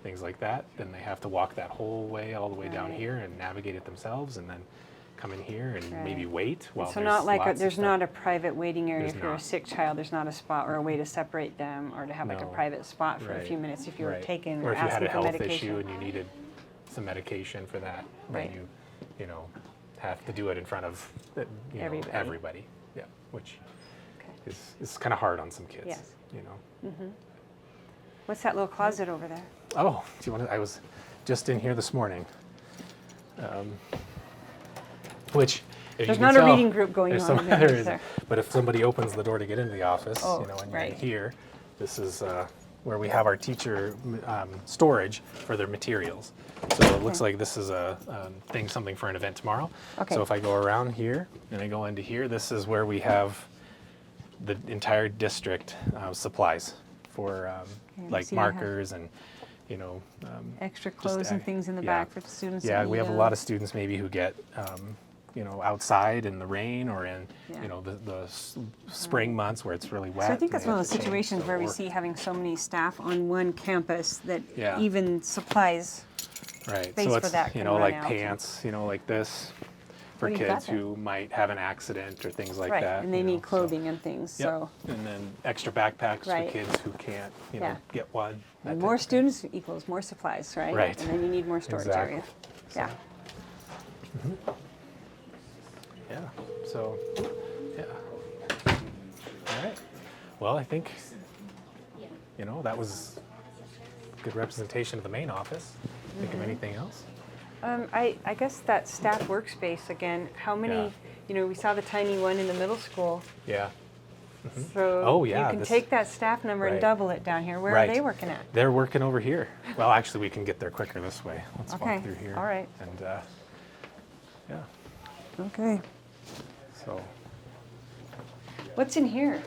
things like that, then they have to walk that whole way, all the way down Right. here, and navigate it themselves, and then come in here and Right. maybe wait while so there's not like lots of there's stuff. not a private waiting area There's if you're a not. sick child. There's not a spot or a way to separate them, or to have like a No. private spot for a Right. few minutes if you were Right. taking or or if you had asking a for health medication. issue and you needed some medication for that, Right. then you know, have to do it in front of Everybody. everybody. Yeah, which Okay. is kind of hard on some kids. Yes. You know. What's that little closet over there? Oh, do you want to? I was just in here this morning. Which, if There's you can not a tell, reading group going there's on some- in there, there is is. there? But if somebody opens the door to get into the office, Oh, and you're right. in here, this is where we have our teacher storage for their materials. So it looks like this is a something for an event tomorrow. Okay. So if I go around here and I go into here, this is where we have the entire district supplies for like so you have- markers and Extra just clothes and things in the yeah. back for the students. Yeah, that we need, have a lot of students maybe who get outside in the rain or in Yeah. the spring months where it's really wet. So I think and that's they one have of those to change, situations so where we or- see having so many staff on one campus that Yeah. even supplies. right. space So for it's that can like run out. pants, like this for Well, you've got kids that. who might have an accident or things like Right, that. and they you know, need clothing and things, Yep. so. And then extra backpacks Right. for kids who can't, Yeah. get one. that And type more of thing. students equals more supplies, right? Right. And then you need more storage Exactly. area. Yeah. Yeah. So, yeah. All right. Well, I think, that was good representation of the main office. Think of anything else? I guess that staff workspace again, how many, we saw the tiny one in the middle school. Yeah. So Oh, yeah, you can this- take that staff number and right. double it down here. Where Right. are they working at? They're working over here. Well, actually, we can get there quicker this way. Let's Okay, walk through here. all right. And, yeah, Okay. so. What's in here?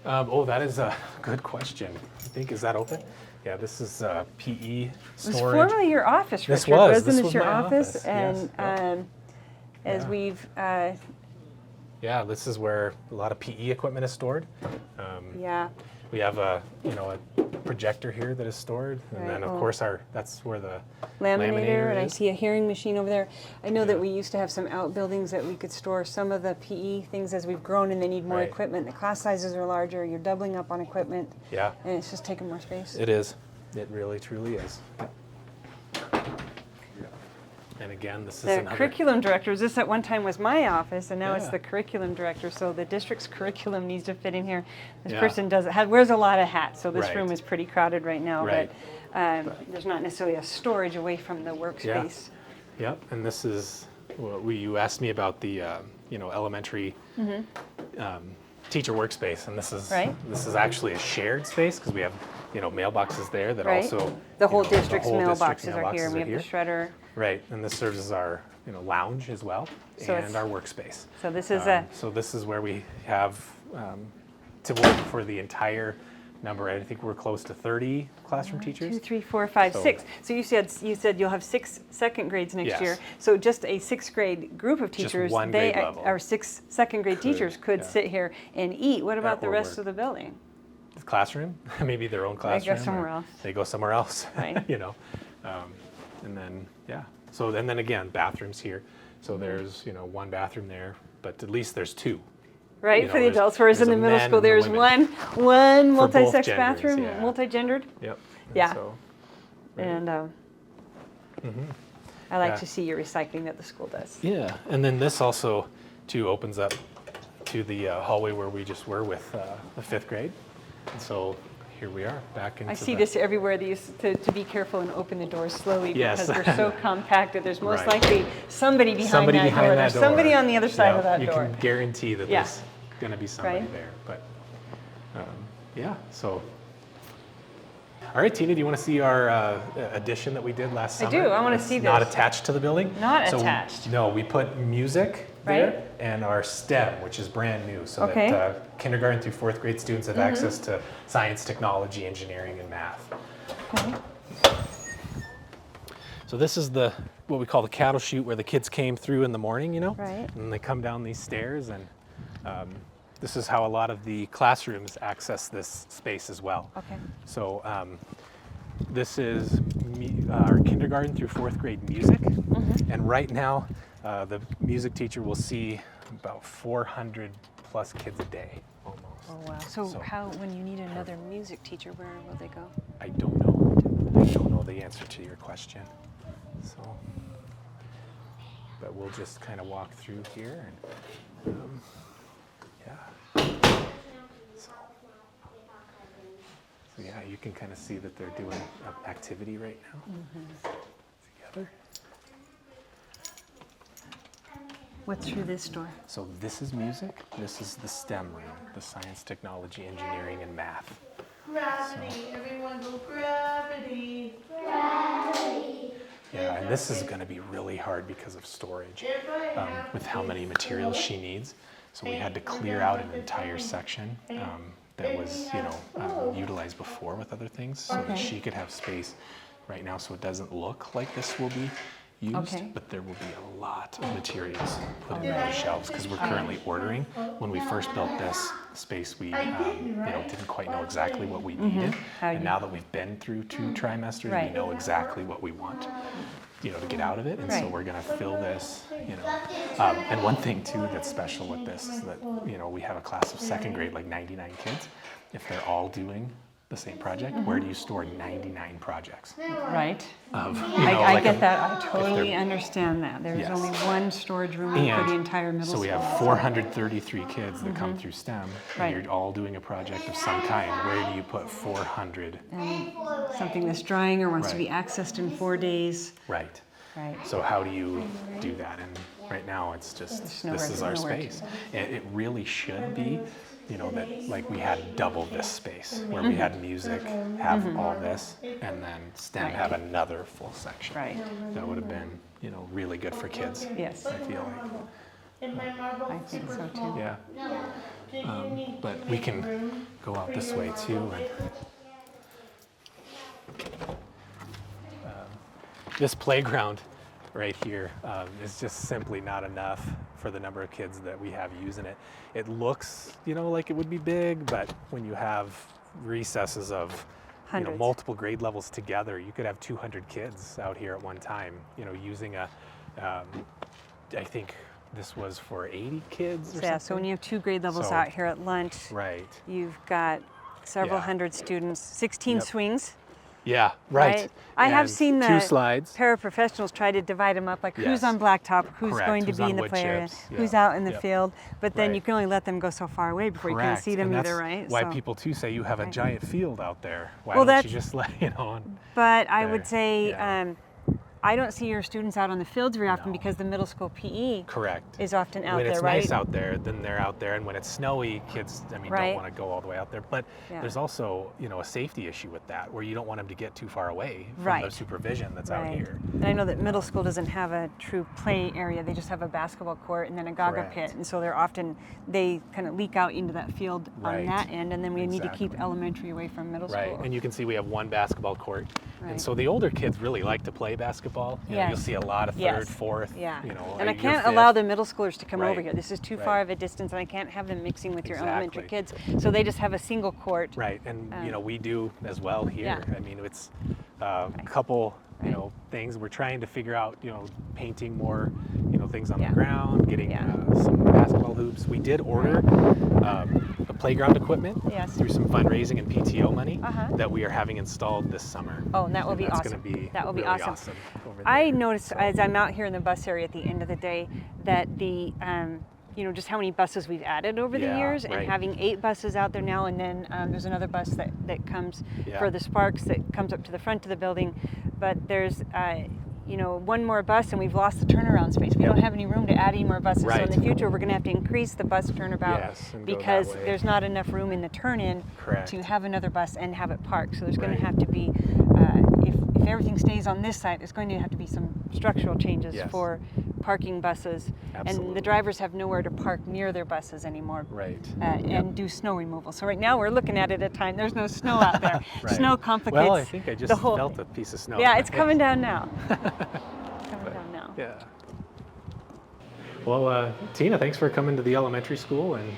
That is a good question. I think, is that open? Yeah, this is PE It was storage. formerly your office, This Richard. was. Wasn't This it was your my office? office, And yes, yep. as Yeah. we've, Yeah, this is where a lot of PE equipment is stored. yeah, We have a projector here that is stored, and Right, then of well- course that's where the laminator, and I is. see a hearing machine over there. I know that Yeah. we used to have some outbuildings that we could store some of the PE things as we've grown and they need more Right. equipment. The class sizes are larger, you're doubling up on equipment, Yeah, and it's just taking more space. it is. It really, truly is. And again, this is The another. curriculum director, this at one time was my office, and now it's Yeah. the curriculum director, so the district's curriculum needs to fit in here. This Yeah. person wears a lot of hats, so this Right. room is pretty crowded right now, Right. but there's not necessarily a storage away from the workspace. Yep, and this is, you asked me about the, elementary teacher workspace, and this is Right. this is actually a shared space because we have, mailboxes there that Right? also. The whole the district's whole district's mailboxes are here, and we have the shredder. Right, and this serves as our, lounge as well, So and it's- our workspace. So this is So this is where we have to work for the entire number. I think we're close to 30 classroom teachers. 2, 3, 4, 5, So- 6. So you said you'll have 6 second grades next Yes. year. So just a 6th grade group of Just teachers, one they grade level. our 6 second grade teachers could yeah. sit here and eat. What about the or rest work. of the building? Classroom, maybe their own go classroom. somewhere or else. They go somewhere else, Right. And then, yeah. So, and then again, bathrooms here. So Mm-hmm. there's, one bathroom there, but at least there's 2. Right, You know, for the there's- adults, whereas in there's the a middle men school, and a there's women. one For both multi-sex genders, bathroom, yeah. multi-gendered. Yep. And Yeah. So, And I like Yeah. to see your recycling that the school does. yeah. And then this also, too, opens up to the hallway where we just were with the 5th grade. And so here we are, back into I see the- this everywhere, to be careful and open the doors slowly Yes. because they're so compacted. There's most Right. likely somebody behind Somebody that behind door. that There's door. somebody on the other side Yeah, of that you door. can guarantee that Yeah. there's going to be somebody Right. there. But yeah, so. All right, Tina, do you want to see our addition that we did last I summer? do. I wanna It's see Not this. attached to the building. Not So, attached. No, we put music there, Right. and our STEM, which is brand new, so Okay. that kindergarten through 4th grade students have access to science, technology, engineering, and math. Okay. So this is what we call the cattle chute, where the kids came through in the morning, you know? Right. And they come down these stairs, and this is how a lot of the classrooms access this space as well. Okay. So this is our kindergarten through 4th grade music. And right now, the music teacher will see about 400 plus kids a day, almost. Oh wow. So, So- when you need another music teacher, where will they go? I don't know. I don't know the answer to your question. So, but we'll just kind of walk through here, and yeah. So yeah, you can kind of see that they're doing an activity right now together. What's through this door? So this is music. This is the STEM room, the science, technology, engineering, and math. Gravity, everyone go gravity. Yeah, and this is going to be really hard because of storage, with how many materials she needs. So we had to clear out an entire section that was, utilized before with other things, so that she could have space right now, so it doesn't look like this will be used, Okay. but there will be a lot of materials put in those shelves because we're currently ordering. When we first built this space, we didn't quite know exactly what we needed, How and you- now that we've been through 2 trimesters, Right. we know exactly what we want, to get out of it, and so Right. we're going to fill this, and one thing too that's special with this is that we have a class of 2nd grade, like 99 kids. If they're all doing the same project, where do you store 99 projects Right. of, I get that. I totally they're- understand that. There's Yes. only one storage room for And the entire middle so school. we have 433 kids that come through STEM, Right. and you're all doing a project of some kind. Where do you put 400? And something that's drying or wants to be Right. accessed in 4 days. Right. Right. So how do you do that? And right now it's just, There's this is our nowhere to- space. And it really should be, that like we had double this space, where we had music, have all this, and then STEM have another full section. Right. That would have been, really good for kids. Yes. I feel like. I think so too. Yeah. But we can go out this way too. This playground right here is just simply not enough for the number of kids that we have using it. It looks, like it would be big, but when you have recesses of Hundreds. multiple grade levels together, you could have 200 kids out here at one time, using I think this was for 80 kids or something. Yeah, so when you have 2 grade levels So- out here at lunch, Right. you've got several Yeah. hundred students, 16 Yep. swings. Yeah, right. Right. I have And seen the 2 slides. paraprofessionals try to divide them up, like who's Yes. on blacktop, who's Correct, going to who's be on in the wood play area, chips, who's yeah. out in the Yep. field. But then you Right. can only let them go so far away before you can see them And either, that's right? why So- people too say you have a Right. giant field out there. Why Well, don't you that's- just let on? But I there. would say Yeah. I don't see your students out on the fields very often No. because the middle school PE Correct. is often out when there, it's right? nice out there, then they're out there, and when it's snowy, kids, Right. don't want to go all the way out there. But Yeah. there's also, a safety issue with that, where you don't want them to get too far away from the Right. supervision that's out Right. here. And I know that middle school doesn't have a true play area. They just have a basketball court and then a gaga Correct. pit. And so they kind of leak out into that field Right. on that end. And then we need to keep Exactly. elementary away from middle Right, school. and you can see we have 1 basketball court, Right. and so the older kids really like to play basketball. You'll Yes. see a lot of 3rd, Yes. 4th. Yeah. And And I your can't 5th. allow the middle schoolers to come over Right. here. This is too Right. far of a distance and I can't have them mixing with your elementary kids. Exactly. So they just have a single court. Right, and we do as well here. Yeah. I mean, it's a couple, Right. things we're trying to figure out. Painting more, things on Yeah. the ground, getting Yeah. some basketball hoops. We did order the playground equipment Yes. through some fundraising and PTO money Uh-huh. that we are having installed this summer. Oh, and that will be that's awesome. Gonna be That will be really awesome. over I there. noticed So- as I'm out here in the bus area at the end of the day that the just how many buses we've added over the Yeah, years, and right. having 8 buses out there now, and then there's another bus that comes Yeah. for the Sparks that comes up to the front of the building, but there's one more bus and we've lost the turnaround space. We Yep. don't have any room to add any more buses. So in Right. the future we're going to have to increase the bus turnabout Yes, and go that because way. there's not enough room in the turn-in Correct. to have another bus and have it parked. So there's going Right. to have to be, if everything stays on this site, there's going to have to be some structural changes Yes. for parking buses, and Absolutely. the drivers have nowhere to park near their buses anymore. Right. And do snow removal. So right now we're looking at it at a time. There's no snow out there. Right. Snow complicates Well, I think I just the whole. felt a piece of snow. Yeah, it's coming down now. Coming down now. Yeah. Well, Tina, thanks for coming to the elementary school and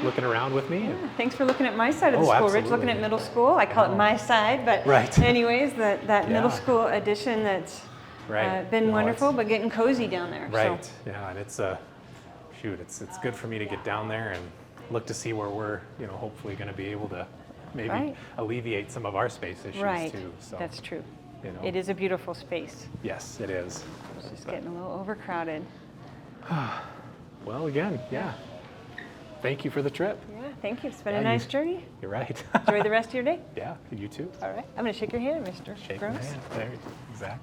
looking around with me. And Thanks for looking at my side of the Oh, school, Rich. absolutely. Looking at middle school. I call it my side, but Right. anyways, that middle Yeah. school edition that's Right. been No, wonderful, it's- but getting cozy down there. Right. So. Yeah, and it's it's good for me to get down there and look to see where we're hopefully going to be able to maybe Right. alleviate some of our space issues Right. too. So That's true. you know. It is a beautiful space. Yes, it is. It's just getting a little overcrowded. Well, again, yeah. Thank you for the trip. Yeah, thank you. It's been Yeah, a nice journey. You're right. Enjoy the rest of your day. Yeah, you too. All right. I'm going to shake your hand, Mr. Shake my Gross. hand. There, exactly.